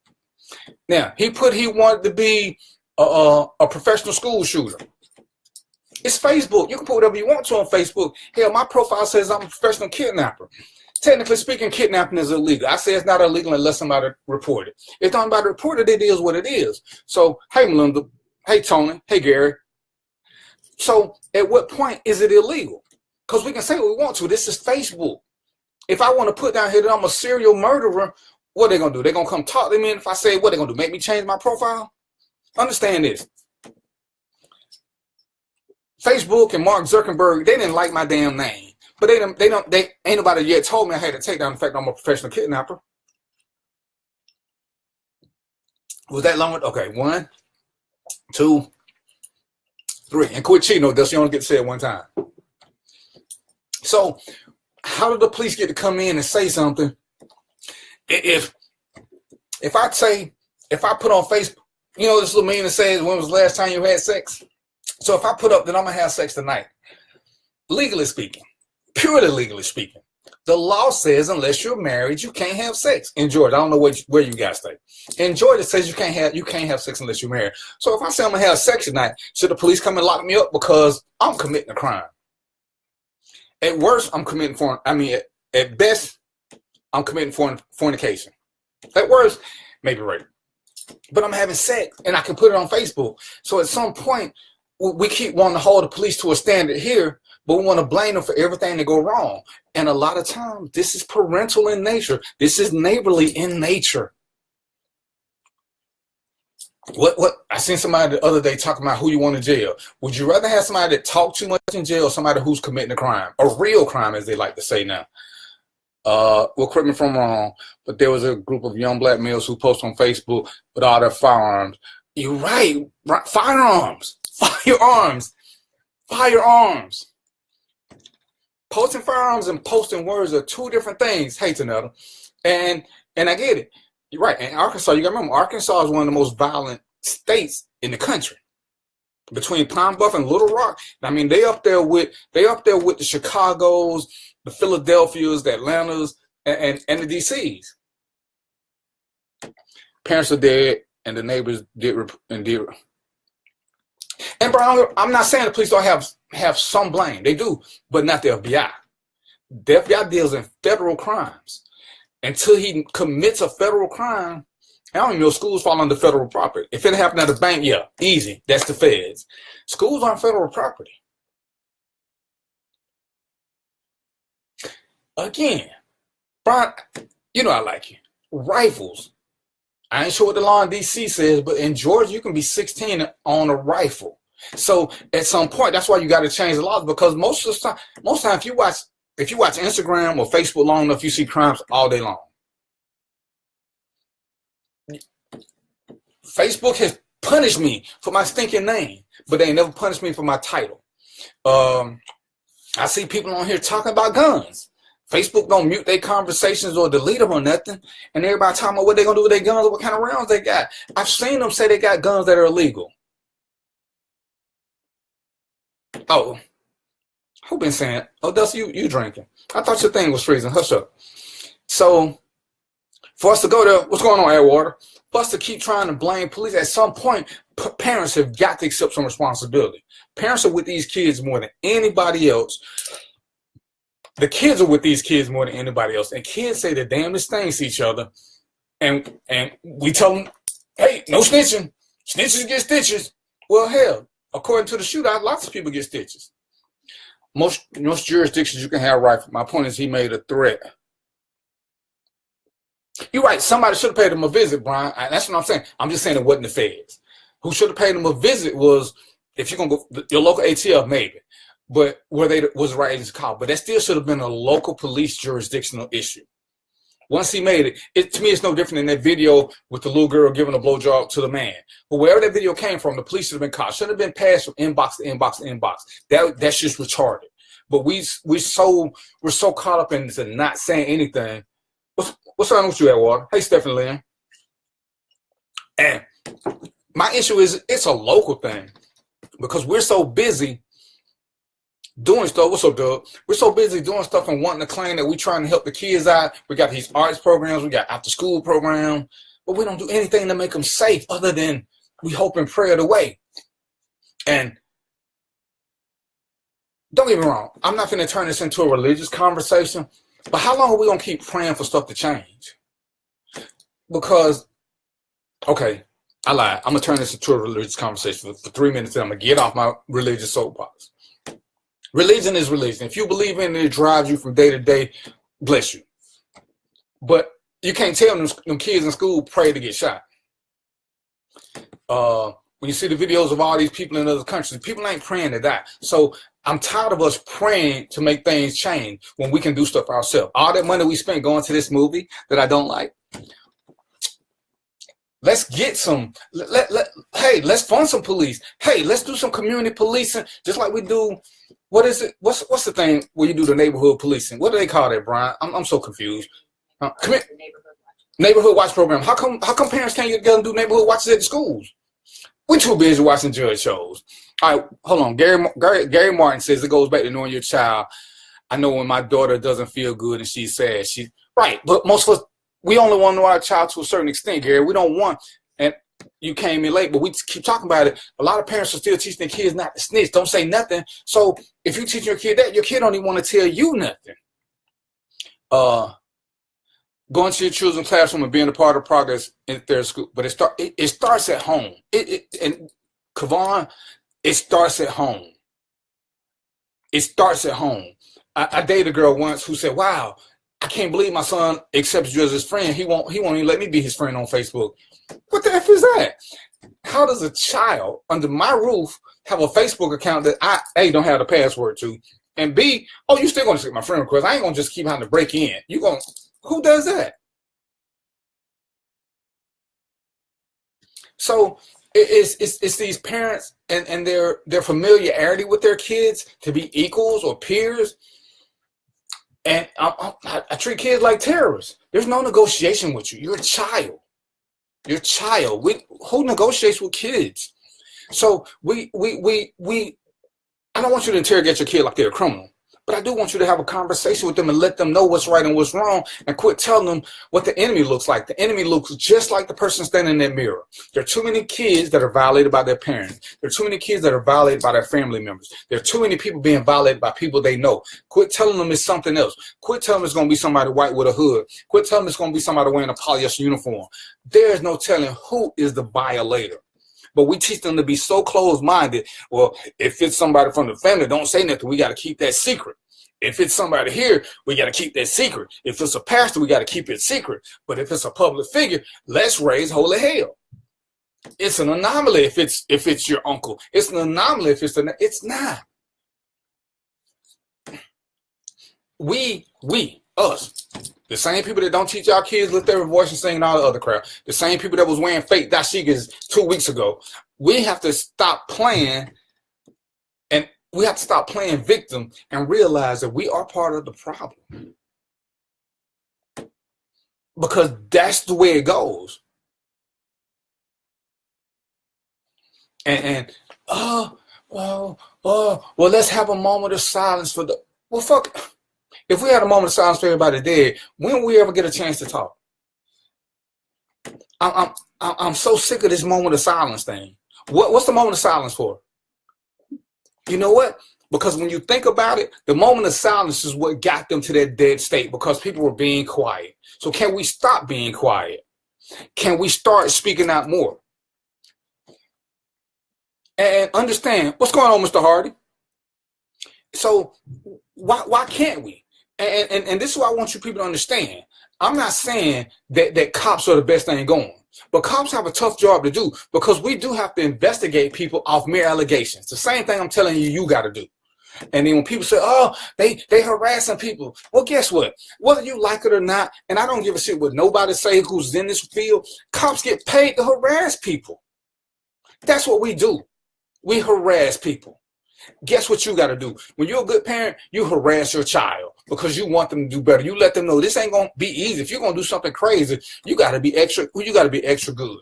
Now, he wanted to be a professional school shooter. It's Facebook. You can put whatever you want to on Facebook. Hell, my profile says I'm a professional kidnapper. Technically speaking, kidnapping is illegal. I say it's not illegal unless somebody report it. If somebody report it, it is what it is. So, hey, Melinda. Hey, Tony. Hey, Gary. So, at what point is it illegal? Because we can say what we want to. This is Facebook. If I want to put down here that I'm a serial murderer, what are they going to do? They're going to come talk to me, and if I say, what are they going to do? Make me change my profile? Understand this. Facebook and Mark Zuckerberg, they didn't like my damn name. But they ain't nobody yet told me I had to take down the fact I'm a professional kidnapper. Was that long? Okay, 1, 2, 3. And quit cheating, though. You only get to say it one time. So, how did the police get to come in and say something? If I put on You know this little meme that says, when was the last time you had sex? So if I put up that I'm going to have sex tonight, legally speaking, purely legally speaking, the law says unless you're married, you can't have sex. In Georgia, I don't know where you guys stay. In Georgia, it says you can't have sex unless you're married. So if I say I'm going to have sex tonight, should the police come and lock me up because I'm committing a crime? At worst, I'm committing at best, I'm committing fornication. At worst, maybe rape. But I'm having sex, and I can put it on Facebook. So at some point, we keep wanting to hold the police to a standard here, but we want to blame them for everything that go wrong. And a lot of times, this is parental in nature. This is neighborly in nature. What I seen somebody the other day talking about who you want in jail. Would you rather have somebody that talk too much in jail or somebody who's committing a crime? A real crime, as they like to say now. Well, correct me if I'm wrong, but there was a group of young black males who post on Facebook with all their firearms. You're right. Firearms. Posting firearms and posting words are two different things. Hey, Tanetta. And I get it. You're right. In Arkansas, you got to remember, Arkansas is one of the most violent states in the country. Between Pine Bluff and Little Rock, I mean, they up there with the Chicagos, the Philadelphias, the Atlantas, and the DCs. Parents are dead, and the neighbors did. And bro, I'm not saying the police don't have some blame. They do, but not the FBI. The FBI deals in federal crimes. Until he commits a federal crime, I don't even know schools fall under federal property. If it happened at a bank, yeah, easy. That's the feds. Schools aren't federal property. Again, Brian, you know I like you. Rifles. I ain't sure what the law in DC says, but in Georgia, you can be 16 on a rifle. So at some point, that's why you got to change the laws, because most of the time, if you watch Instagram or Facebook long enough, you see crimes all day long. Facebook has punished me for my stinking name, but they ain't never punished me for my title. I see people on here talking about guns. Facebook don't mute their conversations or delete them or nothing, and everybody talking about what they're going to do with their guns or what kind of rounds they got. I've seen them say they got guns that are illegal. Oh, who been saying, oh, Dusty, you drinking? I thought your thing was freezing. Hush up. So, for us to go there, what's going on, Airwater? For us to keep trying to blame police, at some point, parents have got to accept some responsibility. Parents are with these kids more than anybody else. The kids are with these kids more than anybody else. And kids say the damnedest things to each other. And we tell them, hey, no snitching. Snitches get stitches. Well, hell, according to the shootout, lots of people get stitches. Most jurisdictions you can have rifle. My point is he made a threat. You're right. Somebody should have paid him a visit, Brian. That's what I'm saying. I'm just saying it wasn't the feds. Who should have paid him a visit was, if you're going to go, your local ATF, maybe. But was the right agency called? But that still should have been a local police jurisdictional issue. Once he made it, to me, it's no different than that video with the little girl giving a blowjob to the man. But wherever that video came from, the police should have been caught. Shouldn't have been passed from inbox to inbox to inbox. That's just retarded. But we're so caught up into not saying anything. What's wrong with you, Edward? Hey, Stephanie Lynn. And my issue is it's a local thing because we're so busy doing stuff. What's up, Doug? We're so busy doing stuff and wanting to claim that we're trying to help the kids out. We got these arts programs. We got after school programs. But we don't do anything to make them safe other than we hope and pray it away. And don't get me wrong. I'm not going to turn this into a religious conversation. But how long are we going to keep praying for stuff to change? Because, okay, I lied. I'm going to turn this into a religious conversation for 3 minutes and I'm going to get off my religious soapbox. Religion is religion. If you believe in it, it drives you from day to day, bless you. But you can't tell them kids in school pray to get shot. When you see the videos of all these people in other countries, people ain't praying to die. So I'm tired of us praying to make things change when we can do stuff ourselves. All that money we spent going to this movie that I don't like, let's get some, hey, let's fund some police. Hey, let's do some community policing, just like we do. What is it? What's the thing where you do the neighborhood policing? What do they call that, Brian? I'm so confused. Neighborhood watch program. How come parents can't get together and do neighborhood watches at the schools? We're too busy watching judge shows. All right, hold on. Gary Martin says it goes back to knowing your child. I know when my daughter doesn't feel good and she's sad. Right, but most of us, we only want to know our child to a certain extent, Gary. We don't want, and you came in late, but we keep talking about it. A lot of parents are still teaching their kids not to snitch. Don't say nothing. So if you teach your kid that, your kid don't even want to tell you nothing. Going to your children's classroom and being a part of progress in their school, but it starts at home. And Kavon, it starts at home. It starts at home. I dated a girl once who said, "Wow, I can't believe my son accepts you as his friend. He won't even let me be his friend on Facebook." What the F is that? How does a child under my roof have a Facebook account that I, A, don't have the password to, and B, oh, you still gonna accept my friend request? I ain't gonna just keep having to break in. Who does that? So it's these parents and their familiarity with their kids to be equals or peers. And I treat kids like terrorists. There's no negotiation with you. You're a child. You're a child. Who negotiates with kids? So I don't want you to interrogate your kid like they're a criminal, but I do want you to have a conversation with them and let them know what's right and what's wrong, and quit telling them what the enemy looks like. The enemy looks just like the person standing in that mirror. There are too many kids that are violated by their parents. There are too many kids that are violated by their family members. There are too many people being violated by people they know. Quit telling them it's something else. Quit telling them it's going to be somebody white with a hood. Quit telling them it's going to be somebody wearing a polyester uniform. There's no telling who is the violator. But we teach them to be so closed-minded. Well, if it's somebody from the family, don't say nothing. We got to keep that secret. If it's somebody here, we got to keep that secret. If it's a pastor, we got to keep it secret. But if it's a public figure, let's raise holy hell. It's an anomaly if it's your uncle. It's an anomaly if it's not. Us. The same people that don't teach our kids lift their voice and sing and all the other crap. The same people that was wearing fake dashikis 2 weeks ago. We have to stop playing, and we have to stop playing victim and realize that we are part of the problem. Because that's the way it goes. Well, let's have a moment of silence for the, well, fuck. If we had a moment of silence for everybody dead, when will we ever get a chance to talk? I'm so sick of this moment of silence thing. What's the moment of silence for? You know what? Because when you think about it, the moment of silence is what got them to that dead state, because people were being quiet. So can we stop being quiet? Can we start speaking out more? And understand what's going on, Mr. Hardy. So why can't we? And this is what I want you people to understand. I'm not saying that cops are the best thing going, but cops have a tough job to do, because we do have to investigate people off mere allegations. The same thing I'm telling you got to do. And then when people say, oh, they harassing people. Well, guess what? Whether you like it or not, and I don't give a shit what nobody say who's in this field, cops get paid to harass people. That's what we do. We harass people. Guess what you got to do? When you're a good parent, you harass your child because you want them to do better. You let them know this ain't going to be easy. If you're going to do something crazy, you got to be extra good.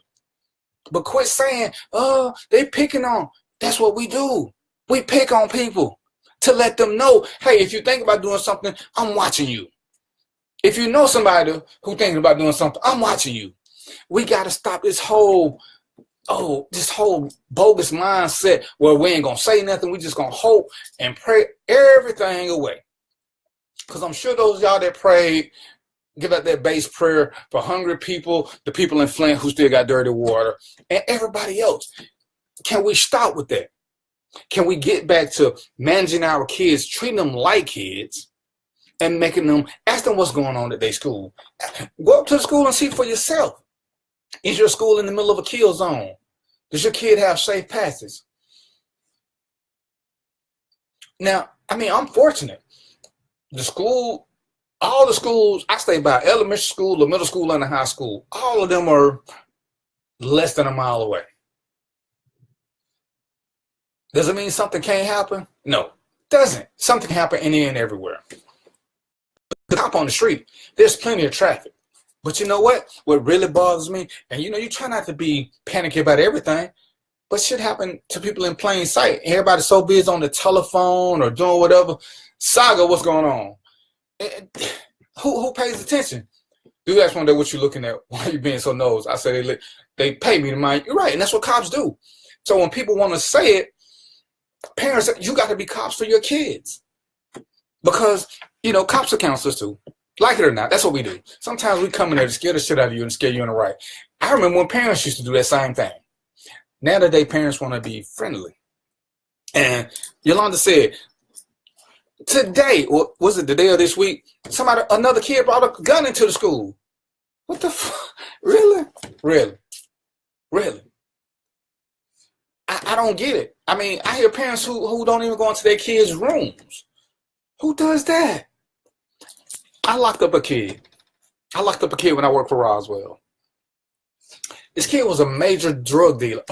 But quit saying, oh, they picking on. That's what we do. We pick on people to let them know, hey, if you think about doing something, I'm watching you. If you know somebody who thinking about doing something, I'm watching you. We got to stop this whole bogus mindset where we ain't going to say nothing. We just going to hope and pray everything away. Because I'm sure those of y'all that prayed, give out that base prayer for hungry people, the people in Flint who still got dirty water, and everybody else. Can we stop with that? Can we get back to managing our kids, treating them like kids, and making them, ask them what's going on at their school. Go up to the school and see for yourself. Is your school in the middle of a kill zone? Does your kid have safe passes? Now, I mean, I'm fortunate. All the schools I stay by, elementary school, the middle school, and the high school, all of them are less than a mile away. Does it mean something can't happen? No, doesn't. Something can happen any and everywhere. Hop on the street, there's plenty of traffic. But you know what? What really bothers me, and you try not to be panicky about everything. But shit happened to people in plain sight. Everybody's so busy on the telephone or doing whatever. Saga, what's going on? And who pays attention? You ask one day what you looking at. Why are you being so nosy? I say they pay me to mind. You're right, and that's what cops do. So when people want to say it, parents, you got to be cops for your kids. Because, cops are counselors too. Like it or not, that's what we do. Sometimes we come in there to scare the shit out of you and scare you in the right. I remember when parents used to do that same thing. Nowadays, parents want to be friendly. And Yolanda said, today, or was it the day of this week, another kid brought a gun into the school. What the fuck? Really? I don't get it. I mean, I hear parents who don't even go into their kids' rooms. Who does that? I locked up a kid when I worked for Roswell. This kid was a major drug dealer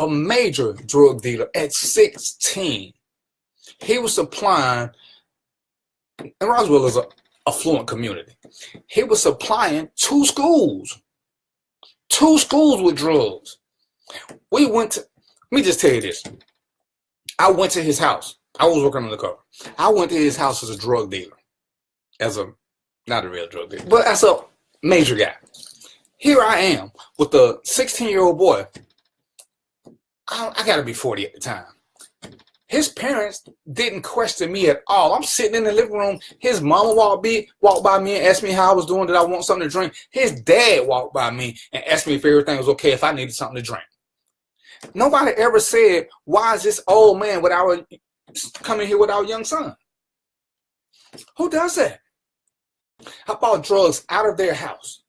at 16. He was supplying, and Roswell is an affluent community. He was supplying two schools with drugs. Let me just tell you this. I went to his house. I was working on the cover. I went to his house as a drug dealer. Not a real drug dealer, but as a major guy. Here I am with a 16-year-old boy. I got to be 40 at the time. His parents didn't question me at all. I'm sitting in the living room. His mama walked by me and asked me how I was doing. Did I want something to drink? His dad walked by me and asked me if everything was okay, if I needed something to drink. Nobody ever said, why is this old man coming here with our young son? Who does that? I bought drugs out of their house.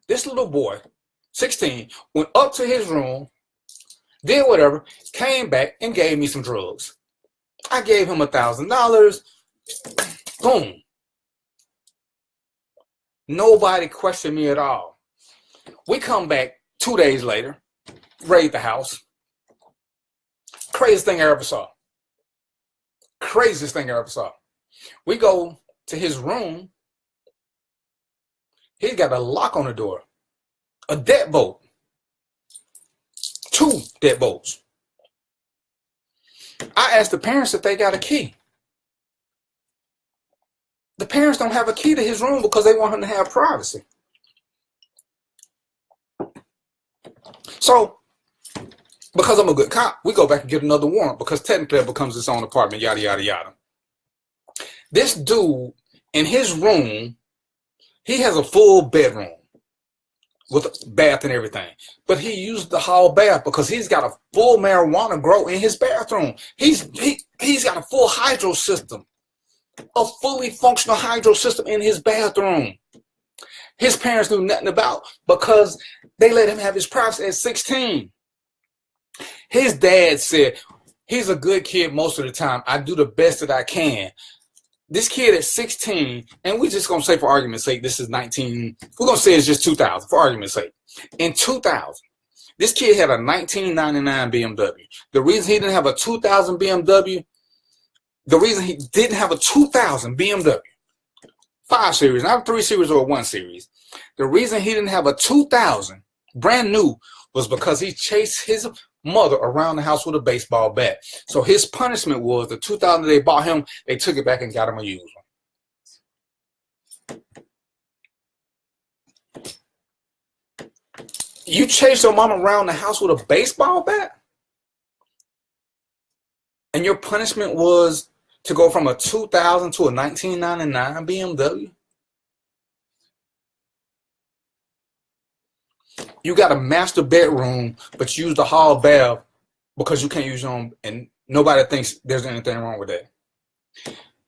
This little boy, 16, went up to his room, did whatever, came back and gave me some drugs. I gave him $1,000. Boom. Nobody questioned me at all. We come back 2 days later, raid the house. Craziest thing I ever saw. We go to his room. He's got a lock on the door. A deadbolt. 2 deadbolts. I asked the parents if they got a key. The parents don't have a key to his room because they want him to have privacy. So, because I'm a good cop, we go back and get another warrant because technically it becomes its own apartment, yada, yada, yada. This dude, in his room, he has a full bedroom with a bath and everything. But he used the hall bath because he's got a full marijuana grow in his bathroom. He's got a full hydro system, a fully functional hydro system in his bathroom. His parents knew nothing about because they let him have his privacy at 16. His dad said, he's a good kid most of the time. I do the best that I can. This kid at 16, and we're just going to say for argument's sake, this is 19, we're going to say it's just 2000 for argument's sake. In 2000, this kid had a 1999 BMW. The reason he didn't have a 2000 BMW, the reason he didn't have a 2000 BMW, 5 Series, not a 3 Series or a 1 Series. The reason he didn't have a 2000 brand new was because he chased his mother around the house with a baseball bat. So his punishment was the 2000 they bought him, they took it back and got him a used one. You chased your mom around the house with a baseball bat? And your punishment was to go from a 2000 to a 1999 BMW? You got a master bedroom, but you use the hall bath because you can't use your own, and nobody thinks there's anything wrong with that.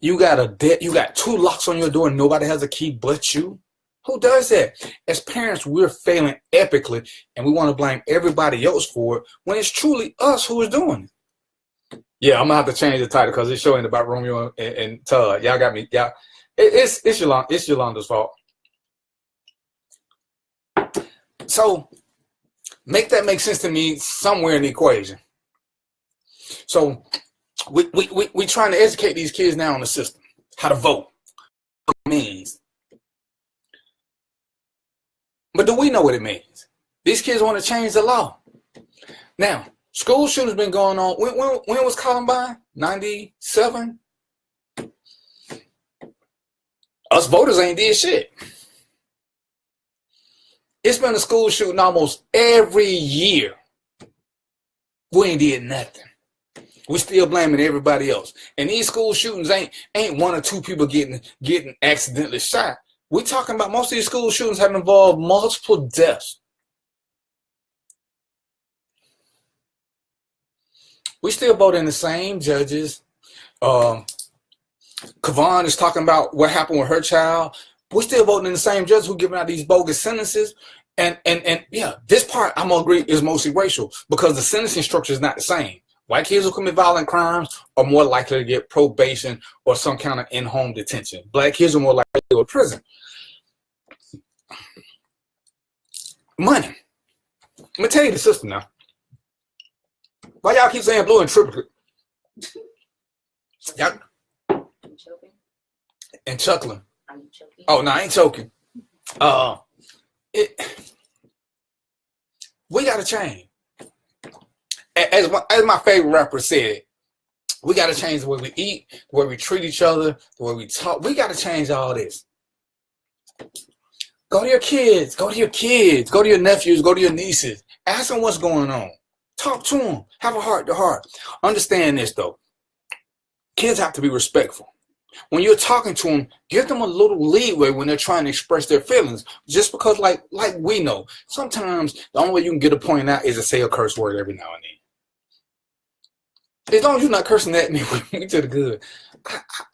You got 2 locks on your door and nobody has a key but you. Who does that? As parents, we're failing epically, and we want to blame everybody else for it when it's truly us who is doing it. Yeah, I'm gonna have to change the title because this show ain't about Romeo and Todd. Y'all got me. Y'all, it's Yolanda's fault. So make that make sense to me somewhere in the equation. So we trying to educate these kids now on the system, how to vote, what it means. But do we know what it means? These kids want to change the law. Now, School shootings been going on. When was Columbine? 97? Us voters ain't did shit. It's been a school shooting almost every year. We ain't did nothing. We still blaming everybody else. And these school shootings ain't one or two people getting accidentally shot. We talking about most of these school shootings have involved multiple deaths. We still voting the same judges. Kavon is talking about what happened with her child. We're still voting in the same judges who giving out these bogus sentences. And yeah, this part I'm gonna agree is mostly racial because the sentencing structure is not the same. White kids who commit violent crimes are more likely to get probation or some kind of in-home detention. Black kids are more likely to go to prison. Money. Let me tell you the system now. Why y'all keep saying blue and triple? Y'all and chuckling. Are you choking? Oh no, I ain't choking. We gotta change. As my favorite rapper said, we gotta change the way we eat, the way we treat each other, the way we talk. We gotta change all this. Go to your kids, go to your nephews, go to your nieces. Ask them what's going on. Talk to them. Have a heart to heart. Understand this though. Kids have to be respectful. When you're talking to them, give them a little leeway when they're trying to express their feelings. Just because, like we know, sometimes the only way you can get a point out is to say a curse word every now and then. As long as you're not cursing at me, we to the good.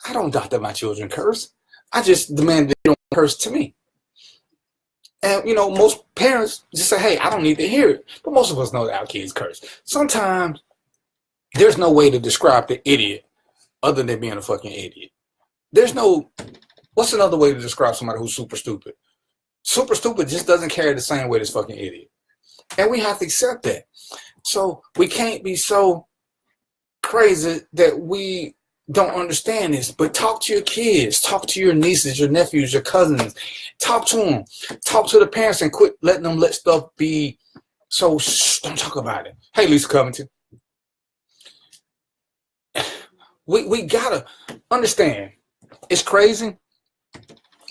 I don't doubt that my children curse. I just demand that they don't curse to me. And, you know, most parents just say, hey, I don't need to hear it. But most of us know that our kids curse. Sometimes there's no way to describe the idiot other than being a fucking idiot. There's no, what's another way to describe somebody who's super stupid? Super stupid just doesn't carry the same weight as fucking idiot. And we have to accept that. So we can't be so crazy that we don't understand this. But talk to your kids. Talk to your nieces, your nephews, your cousins. Talk to them. Talk to the parents and quit letting them let stuff be so shh, don't talk about it. Hey, Lisa Covington. We gotta understand. It's crazy.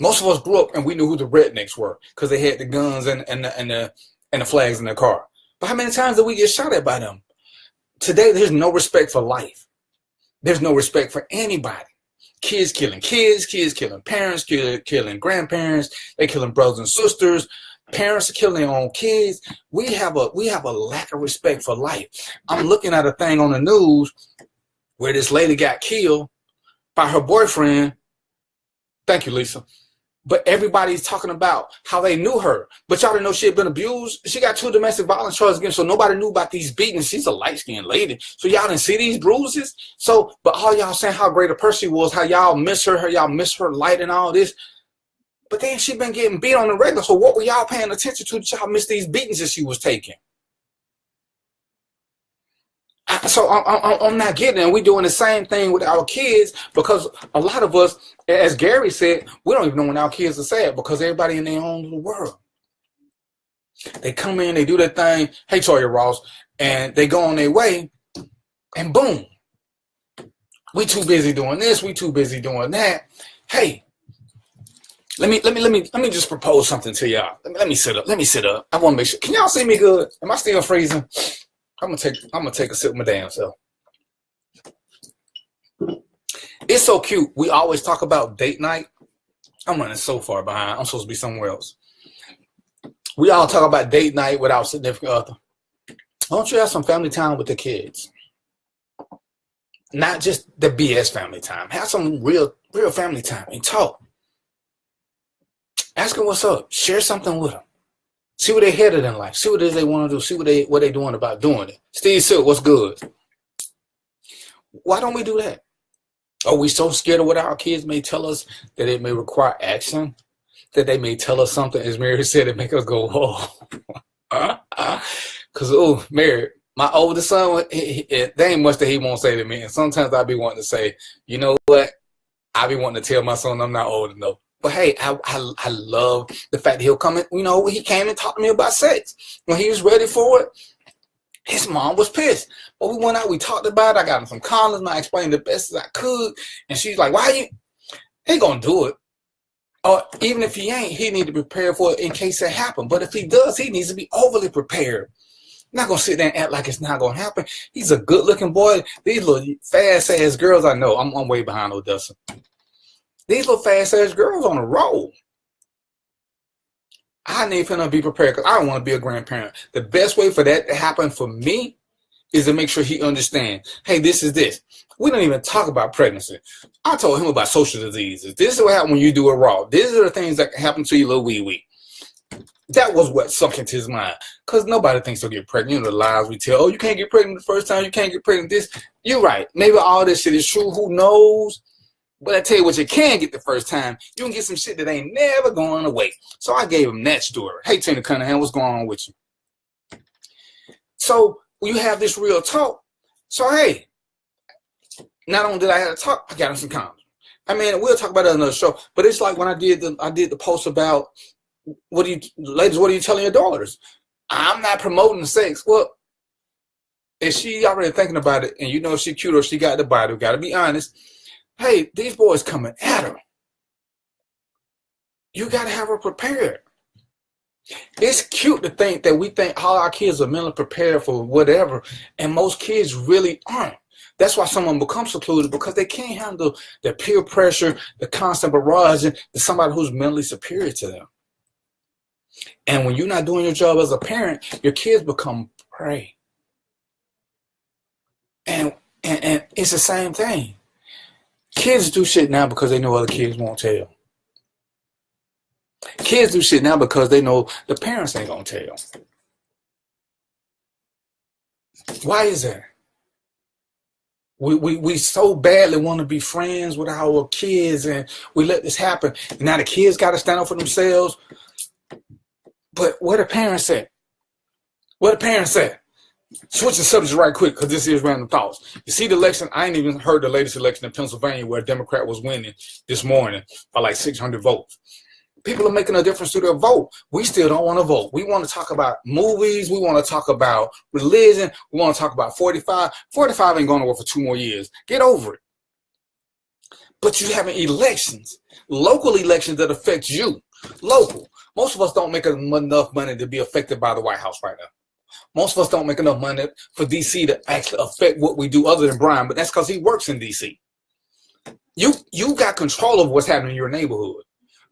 Most of us grew up and we knew who the rednecks were because they had the guns and the flags in their car. But how many times did we get shot at by them? Today, there's no respect for life. There's no respect for anybody. Kids killing parents, killing grandparents. They're killing brothers and sisters. Parents are killing their own kids. We have a lack of respect for life. I'm looking at a thing on the news where this lady got killed by her boyfriend. Thank you, Lisa. But everybody's talking about how they knew her. But y'all didn't know she had been abused. She got 2 domestic violence charges against her, so nobody knew about these beatings. She's a light-skinned lady. So y'all didn't see these bruises? So, but all y'all saying how great a person she was, how y'all miss her light and all this. But then she been getting beat on the regular. So what were y'all paying attention to that y'all missed these beatings that she was taking? So I'm not getting it. And we're doing the same thing with our kids because a lot of us, as Gary said, we don't even know when our kids are sad because everybody in their own little world. They come in, they do their thing. Hey, Toya Ross, and they go on their way, and boom, we too busy doing this. We too busy doing that. Hey, let me just propose something to y'all. Let me sit up. I want to make sure. Can y'all see me good? Am I still freezing? I'm gonna take a sip of my damn self. It's so cute. We always talk about date night. I'm running so far behind. I'm supposed to be somewhere else. We all talk about date night with our significant other. Why don't you have some family time with the kids? Not just the BS family time. Have some real family time and talk. Ask them what's up. Share something with them. See where they're headed in life. See what it is they want to do. See what they're doing about doing it. Steve Silk, what's good? Why don't we do that? Are we so scared of what our kids may tell us that it may require action? That they may tell us something, as Mary said, it make us go, whoa. Because, Mary, my oldest son, there ain't much that he won't say to me. And sometimes I be wanting to say, you know what? I be wanting to tell my son I'm not old enough. But hey, I love the fact that he'll come in. You know, he came and talked to me about sex. When he was ready for it, His mom was pissed. But we went out, we talked about it. I got him some condoms, and I explained the best as I could. And she's like, why you ain't gonna do it? Or even if he ain't, he need to prepare for it in case it happens. But if he does, he needs to be overly prepared. Not gonna sit there and act like it's not gonna happen. He's a good looking boy. These little fast ass girls, I know, I'm way behind Odessa. These little fast ass girls on the road. I need for him to be prepared because I don't want to be a grandparent. The best way for that to happen for me is to make sure he understands, hey, this is this. We don't even talk about pregnancy. I told him about social diseases. This is what happens when you do it raw. These are the things that can happen to your little wee-wee. That was what sunk into his mind. Because nobody thinks they'll get pregnant. You know the lies we tell. Oh, you can't get pregnant the first time. You can't get pregnant this. You're right. Maybe all this shit is true. Who knows? But I tell you what you can get the first time. You can get some shit that ain't never going away. So I gave him that story. Hey, Tina Cunningham, what's going on with you? So you have this real talk. So, hey, not only did I have to talk, I got him some condoms. I mean, we'll talk about that on another show. But it's like when I did the post about, ladies, what are you telling your daughters? I'm not promoting sex. Well, if she already thinking about it, and you know if she cute or she got the body, we got to be honest. Hey, these boys coming at her. You got to have her prepared. It's cute to think that we think all our kids are mentally prepared for whatever, and most kids really aren't. That's why someone becomes secluded, because they can't handle the peer pressure, the constant barraging to somebody who's mentally superior to them. And when you're not doing your job as a parent, your kids become prey. And it's the same thing. Kids do shit now because they know other kids won't tell. Kids do shit now because they know the parents ain't gonna tell. Why is that? We so badly want to be friends with our kids, and we let this happen. Now the kids got to stand up for themselves. But where the parents at? Where the parents at? Switch the subject right quick, because this is random thoughts. You see the election, I ain't even heard the latest election in Pennsylvania where a Democrat was winning this morning by like 600 votes. People are making a difference to their vote. We still don't want to vote. We want to talk about movies. We want to talk about religion. We want to talk about 45. 45 ain't going to work for 2 more years. Get over it. But you having elections, local elections that affect you. Local. Most of us don't make enough money to be affected by the White House right now. Most of us don't make enough money for D.C. to actually affect what we do, other than Brian, but that's because he works in D.C. You got control of what's happening in your neighborhood.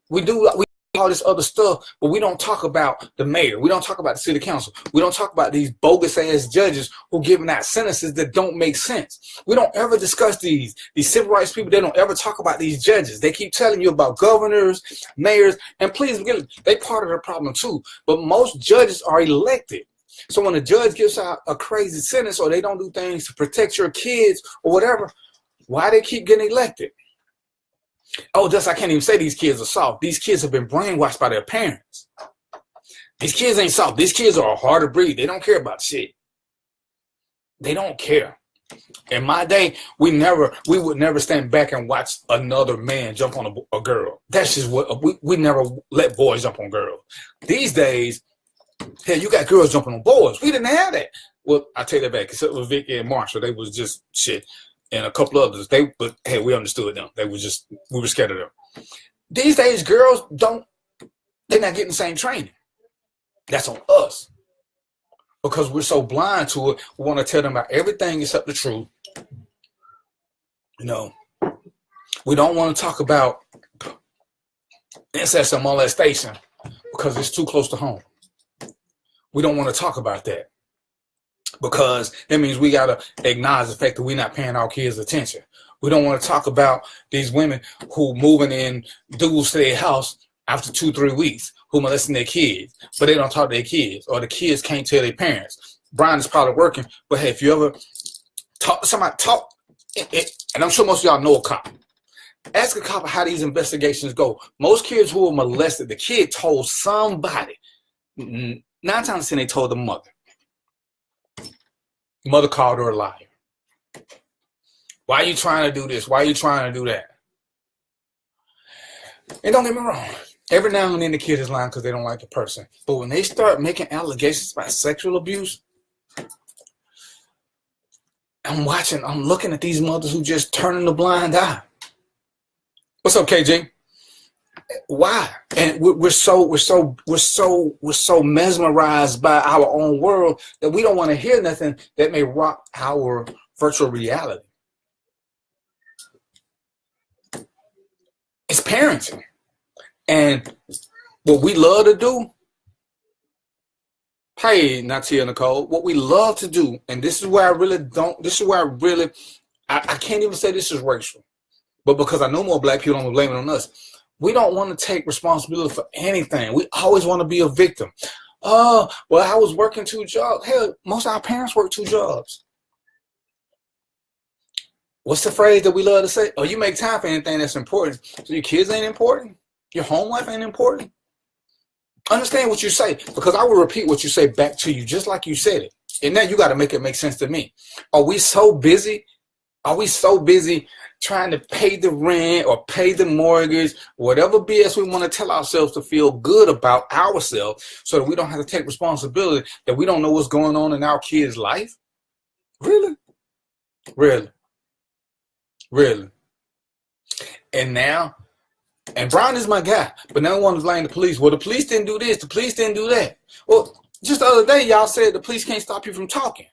We do all this other stuff, but we don't talk about the mayor. We don't talk about the city council. We don't talk about these bogus-ass judges who giving out sentences that don't make sense. We don't ever discuss these civil rights people. They don't ever talk about these judges. They keep telling you about governors, mayors, and please, they part of the problem too. But most judges are elected. So when a judge gives out a crazy sentence, or they don't do things to protect your kids or whatever, why they keep getting elected? Oh, I can't even say these kids are soft. These kids have been brainwashed by their parents. These kids ain't soft. These kids are a harder breed. They don't care about shit. They don't care. In my day, we would never stand back and watch another man jump on a girl. That's just what we never let boys jump on girls. These days, hell, you got girls jumping on boys. We didn't have that. Well, I take that back. Except with Vicky and Marshall, they was just shit. And a couple others, but hey, we understood them. We were scared of them. These days, girls they're not getting the same training. That's on us. Because we're so blind to it, we want to tell them about everything except the truth. You know, we don't want to talk about incest and molestation because it's too close to home. We don't want to talk about that, because that means we got to acknowledge the fact that we're not paying our kids attention. We don't want to talk about these women who moving in dudes to their house after 2-3 weeks, who molesting their kids, but they don't talk to their kids, or the kids can't tell their parents. Brian is probably working, but hey, if you ever talk to somebody, and I'm sure most of y'all know a cop. Ask a cop how these investigations go. Most kids who were molested, the kid told somebody. 9 times 10, they told the mother. Mother called her a liar. Why are you trying to do this? Why are you trying to do that? And don't get me wrong. Every now and then the kid is lying because they don't like the person. But when they start making allegations about sexual abuse, I'm looking at these mothers who just turning the blind eye. What's up, KJ? Why? And we're so mesmerized by our own world that we don't want to hear nothing that may rock our virtual reality. It's parenting. And what we love to do, hey, Natia Nicole, what we love to do, and this is where I can't even say this is racial, but because I know more black people, I'm blaming it on us. We don't want to take responsibility for anything. We always want to be a victim. Oh, well, I was working 2 jobs. Hell, most of our parents work 2 jobs. What's the phrase that we love to say? Oh, you make time for anything that's important. So your kids ain't important? Your home life ain't important? Understand what you say, because I will repeat what you say back to you just like you said it. And now you got to make it make sense to me. Are we so busy? Are we so busy trying to pay the rent or pay the mortgage, whatever BS we want to tell ourselves to feel good about ourselves so that we don't have to take responsibility, that we don't know what's going on in our kids' life? Really? Really? Really? And now, and Brian is my guy, but now I want to blame the police. Well, the police didn't do this. The police didn't do that. Well, just the other day, y'all said the police can't stop you from talking.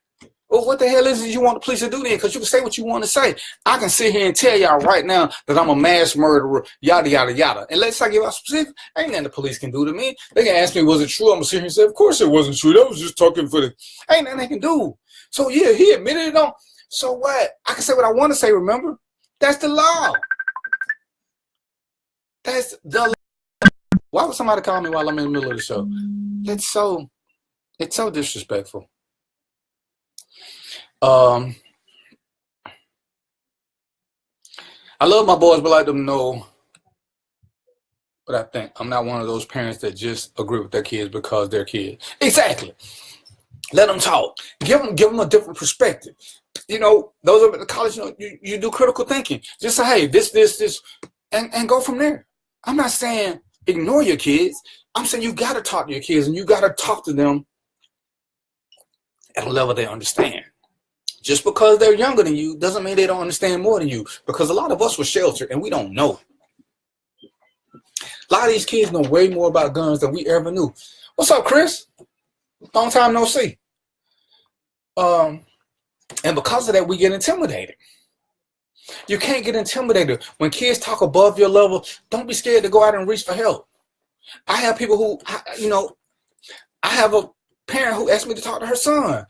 Well, what the hell is it you want the police to do then? Because you can say what you want to say. I can sit here and tell y'all right now that I'm a mass murderer, yada, yada, yada. And let's say I give out specifics. Ain't nothing the police can do to me. They can ask me, was it true? I'm going to sit here and say, of course it wasn't true. That was just talking for the... Ain't nothing they can do. So, yeah, he admitted it on. So what? I can say what I want to say, remember? That's the law. That's the law. Why would somebody call me while I'm in the middle of the show? It's so disrespectful. I love my boys, but I like them to know. But I think I'm not one of those parents that just agree with their kids because they're kids. Exactly. Let them talk. Give them a different perspective. You know, those of the college, you know, you do critical thinking. Just say, hey, this, and go from there. I'm not saying ignore your kids. I'm saying you got to talk to your kids, and you got to talk to them at a level they understand. Just because they're younger than you doesn't mean they don't understand more than you, because a lot of us were sheltered and we don't know. A lot of these kids know way more about guns than we ever knew. What's up, Chris? Long time no see. And because of that, we get intimidated. You can't get intimidated. When kids talk above your level, don't be scared to go out and reach for help. I have people who, I have a parent who asked me to talk to her son.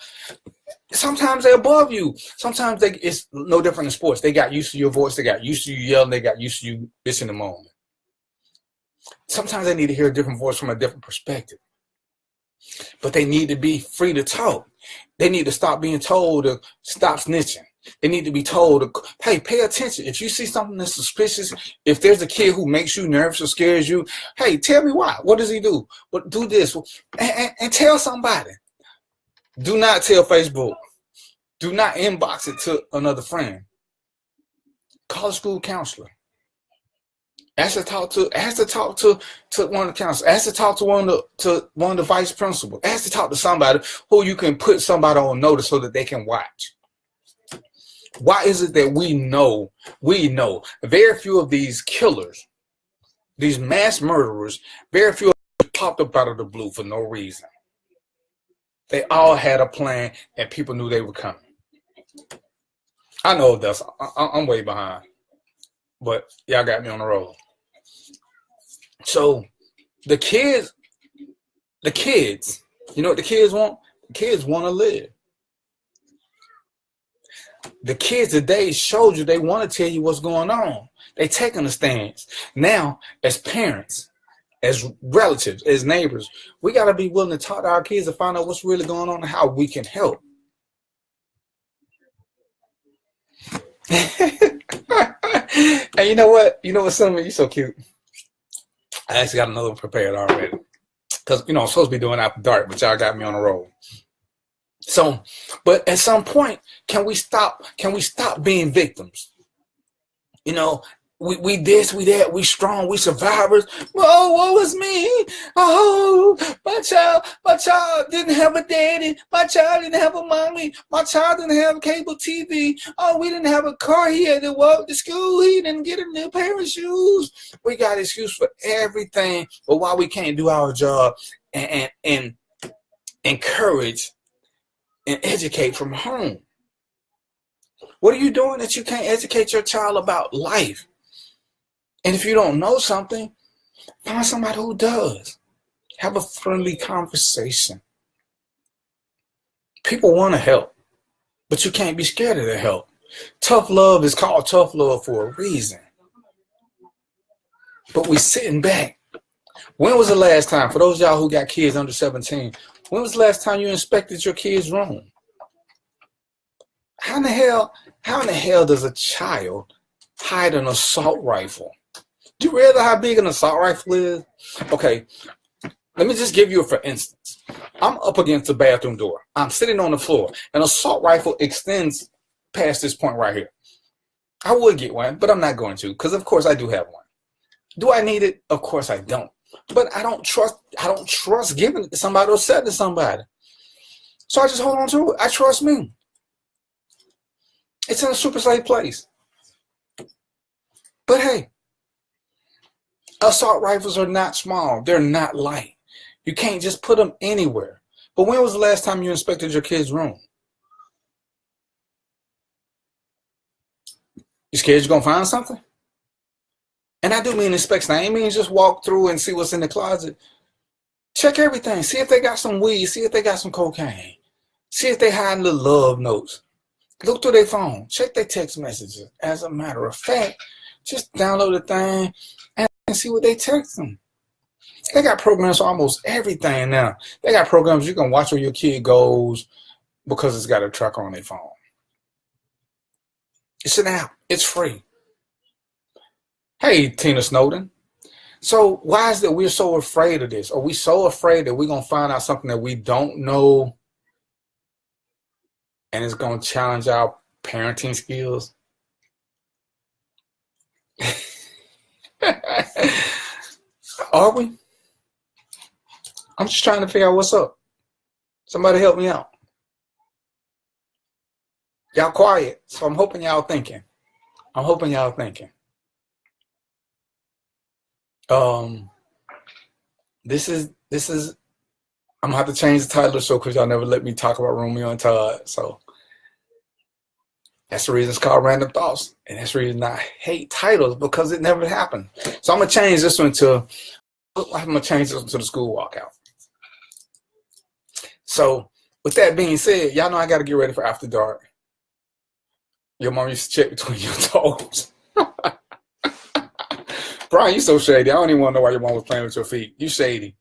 Sometimes they're above you. Sometimes it's no different in sports. They got used to your voice. They got used to you yelling. They got used to you missing the moment. Sometimes they need to hear a different voice from a different perspective. But they need to be free to talk. They need to stop being told to stop snitching. They need to be told to, hey, pay attention. If you see something that's suspicious, if there's a kid who makes you nervous or scares you, hey, tell me why. What does he do? Well, do this. And tell somebody. Do not tell Facebook. Do not inbox it to another friend. Call a school counselor. Ask to talk to one of the counselors. Ask to talk to one of the vice principals. Ask to talk to somebody who you can put somebody on notice so that they can watch. Why is it that we know very few of these killers, these mass murderers, very few of them popped up out of the blue for no reason? They all had a plan and people knew they were coming. I know that's, I'm way behind, but y'all got me on the roll. So the kids, you know what the kids want? The kids want to live. The kids today showed you they want to tell you what's going on. They taking a stance. Now, as parents, as relatives, as neighbors, we got to be willing to talk to our kids to find out what's really going on and how we can help. And you know what? You know what, son? You're so cute. I actually got another one prepared already. Because, you know, I'm supposed to be doing after dark, but y'all got me on the roll. So, but at some point, can we stop being victims? You know, we this, we that, we strong, we survivors. Oh, woe is me. Oh, my child didn't have a daddy. My child didn't have a mommy. My child didn't have cable TV. Oh, we didn't have a car. He had to walk to school. He didn't get a new pair of shoes. We got excuse for everything, but why we can't do our job and encourage and educate from home. What are you doing that you can't educate your child about life? And if you don't know something, find somebody who does. Have a friendly conversation. People want to help, but you can't be scared of the help. Tough love is called tough love for a reason. But we sitting back. When was the last time, for those of y'all who got kids under 17, when was the last time you inspected your kid's room? How in the hell does a child hide an assault rifle? Do you realize how big an assault rifle is? Okay, let me just give you a for instance. I'm up against the bathroom door. I'm sitting on the floor. An assault rifle extends past this point right here. I would get one, but I'm not going to, because of course I do have one. Do I need it? Of course I don't. But I don't trust giving it to somebody or selling it to somebody. So I just hold on to it. I trust me. It's in a super safe place. But hey, assault rifles are not small. They're not light. You can't just put them anywhere. But when was the last time you inspected your kid's room? You scared you're going to find something? And I do mean inspection. I ain't mean just walk through and see what's in the closet. Check everything. See if they got some weed. See if they got some cocaine. See if they hiding little love notes. Look through their phone. Check their text messages. As a matter of fact, just download the thing and see what they text them. They got programs for almost everything now. They got programs you can watch where your kid goes because it's got a tracker on their phone. It's an app. It's free. Hey, Tina Snowden. So why is it we're so afraid of this? Are we so afraid that we're going to find out something that we don't know and it's going to challenge our parenting skills? Are we? I'm just trying to figure out what's up. Somebody help me out. Y'all quiet, so I'm hoping y'all thinking. This is I'm gonna have to change the title of the show because y'all never let me talk about Romeo and Todd. So that's the reason it's called Random Thoughts. And that's the reason I hate titles, because it never happened. So I'm gonna change this one to the school walkout. So with that being said, y'all know I gotta get ready for after dark. Your mom used to check between your toes. Brian, you so shady. I don't even want to know why your mom was playing with your feet. You shady.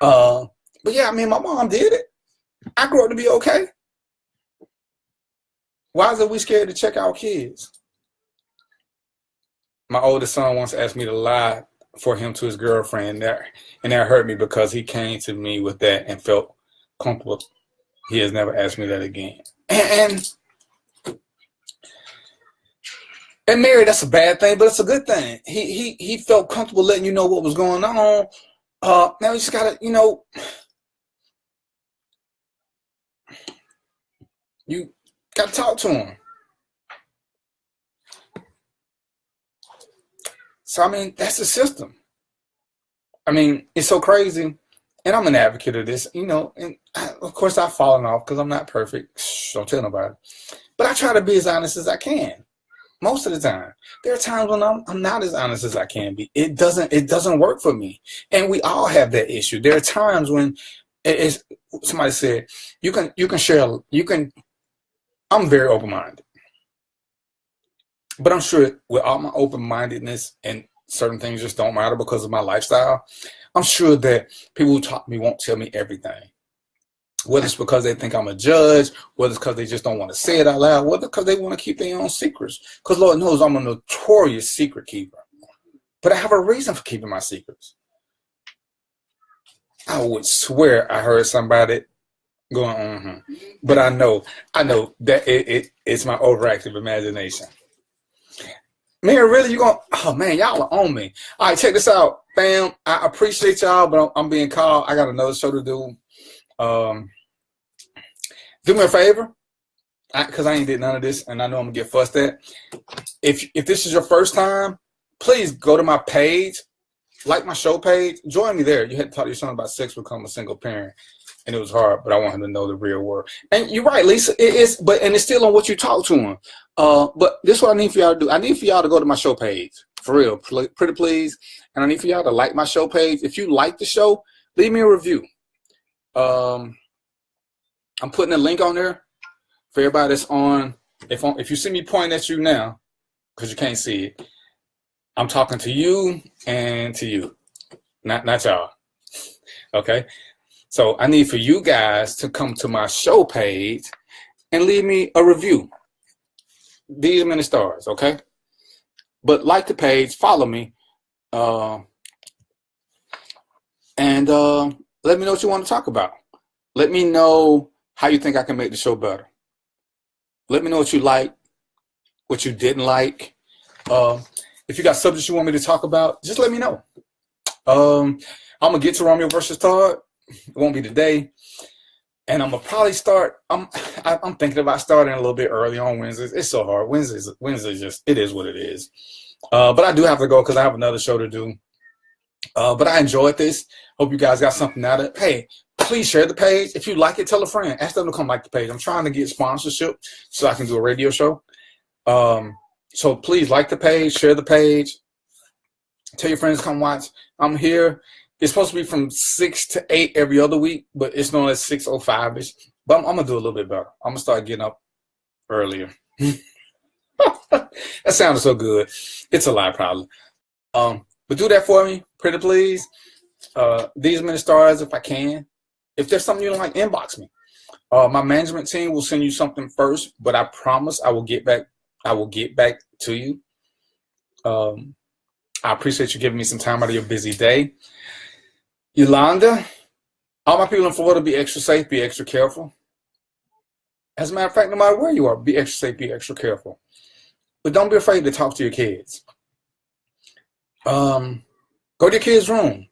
But yeah, I mean, my mom did it. I grew up to be okay. Why is it we scared to check our kids? My oldest son once asked me to lie for him to his girlfriend there, and that hurt me because he came to me with that and felt comfortable. He has never asked me that again. And Mary, that's a bad thing, but it's a good thing. He felt comfortable letting you know what was going on. Now you just gotta, you gotta talk to him. So I mean, that's the system. I mean, it's so crazy, and I'm an advocate of this, and of course I've fallen off because I'm not perfect. Shh, don't tell nobody. But I try to be as honest as I can. Most of the time. There are times when I'm not as honest as I can be. It doesn't work for me. And we all have that issue. There are times when somebody said, you can share, I'm very open-minded. But I'm sure with all my open-mindedness and certain things just don't matter because of my lifestyle, I'm sure that people who talk to me won't tell me everything. Whether it's because they think I'm a judge, whether it's because they just don't want to say it out loud, whether because they want to keep their own secrets. Because Lord knows I'm a notorious secret keeper. But I have a reason for keeping my secrets. I would swear I heard somebody going, But I know that it's my overactive imagination. Man, really, you going? Oh man, y'all are on me. All right, check this out, fam. I appreciate y'all, but I'm being called. I got another show to do. Um, do me a favor, because I ain't did none of this, and I know I'm gonna get fussed at. If this is your first time, please go to my page, like my show page, join me there. You had to talk to your son about sex, become a single parent, and it was hard, but I want him to know the real world. And you're right, Lisa. It is, but and it's still on what you talk to him. But this is what I need for y'all to do. I need for y'all to go to my show page, for real, pretty please. And I need for y'all to like my show page. If you like the show, leave me a review. I'm putting a link on there for everybody that's on. If you see me pointing at you now, because you can't see it, I'm talking to you and to you, not y'all. Okay, so I need for you guys to come to my show page and leave me a review. These many stars, okay? But like the page, follow me, and let me know what you want to talk about. Let me know how you think I can make the show better. Let me know what you like, what you didn't like. If you got subjects you want me to talk about, just let me know. I'm gonna get to Romeo versus Todd. It won't be today, and I'm gonna probably start. I'm thinking about starting a little bit early on Wednesdays. It's so hard. Wednesdays just, it is what it is. But I do have to go because I have another show to do. But I enjoyed this. Hope you guys got something out of it. Hey, please share the page. If you like it, tell a friend. Ask them to come like the page. I'm trying to get sponsorship so I can do a radio show. So please like the page, share the page, tell your friends to come watch. I'm here. It's supposed to be from 6 to 8 every other week, but it's known as 6:05-ish. But I'm going to do a little bit better. I'm going to start getting up earlier. That sounded so good. It's a lie, probably. But do that for me, pretty please. These many stars if I can. If there's something you don't like, inbox me. My management team will send you something first, but I promise I will get back to you. I appreciate you giving me some time out of your busy day. Yolanda, all my people in Florida, be extra safe, be extra careful. As a matter of fact, no matter where you are, be extra safe, be extra careful. But don't be afraid to talk to your kids. Go to your kids' room.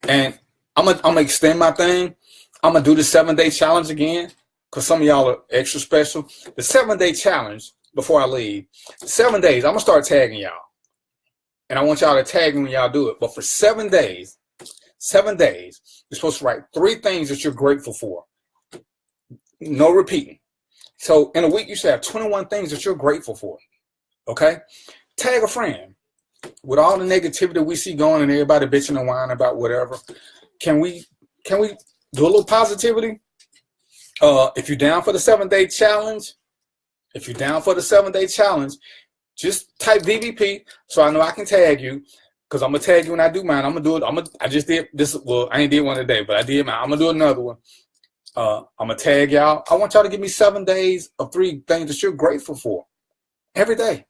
And I'm gonna extend my thing. I'm gonna do the 7-day challenge again, because some of y'all are extra special. The 7-day challenge before I leave. 7 days, I'm gonna start tagging y'all. And I want y'all to tag me when y'all do it. But for 7 days, you're supposed to write 3 things that you're grateful for. No repeating. So in a week, you should have 21 things that you're grateful for. Okay? Tag a friend. With all the negativity we see going and everybody bitching and whining about whatever, can we do a little positivity? If you're down for the 7-day challenge, just type VVP so I know I can tag you, because I'm gonna tag you when I do mine. I'm gonna do it. I just did this. Well, I ain't did one today, but I did mine. I'm gonna do another one. I'm gonna tag y'all. I want y'all to give me 7 days of 3 things that you're grateful for every day.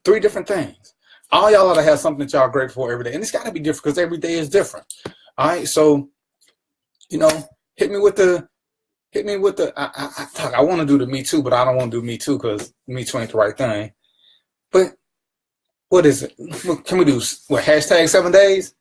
3 different things. All y'all ought to have something that y'all are grateful for every day, and it's got to be different because every day is different. All right, so hit me with the. I want to do the Me Too, but I don't want to do Me Too because Me Too ain't the right thing. But what is it? Can we do hashtag 7 days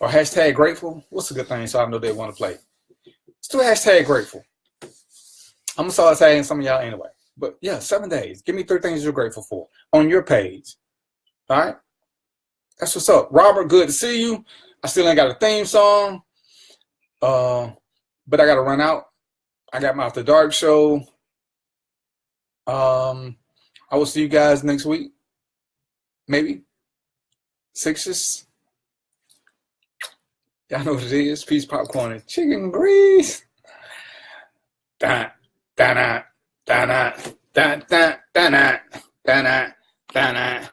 or hashtag grateful? What's a good thing so I know they want to play? Let's do hashtag grateful. I'm gonna start tagging some of y'all anyway. But yeah, 7 days. Give me 3 things you're grateful for on your page. All right, that's what's up. Robert, good to see you. I still ain't got a theme song, but I got to run out. I got my After Dark show. I will see you guys next week, maybe 6s. Y'all know what it is. Peace, popcorn, and chicken grease. Da da da da da da da da da da da.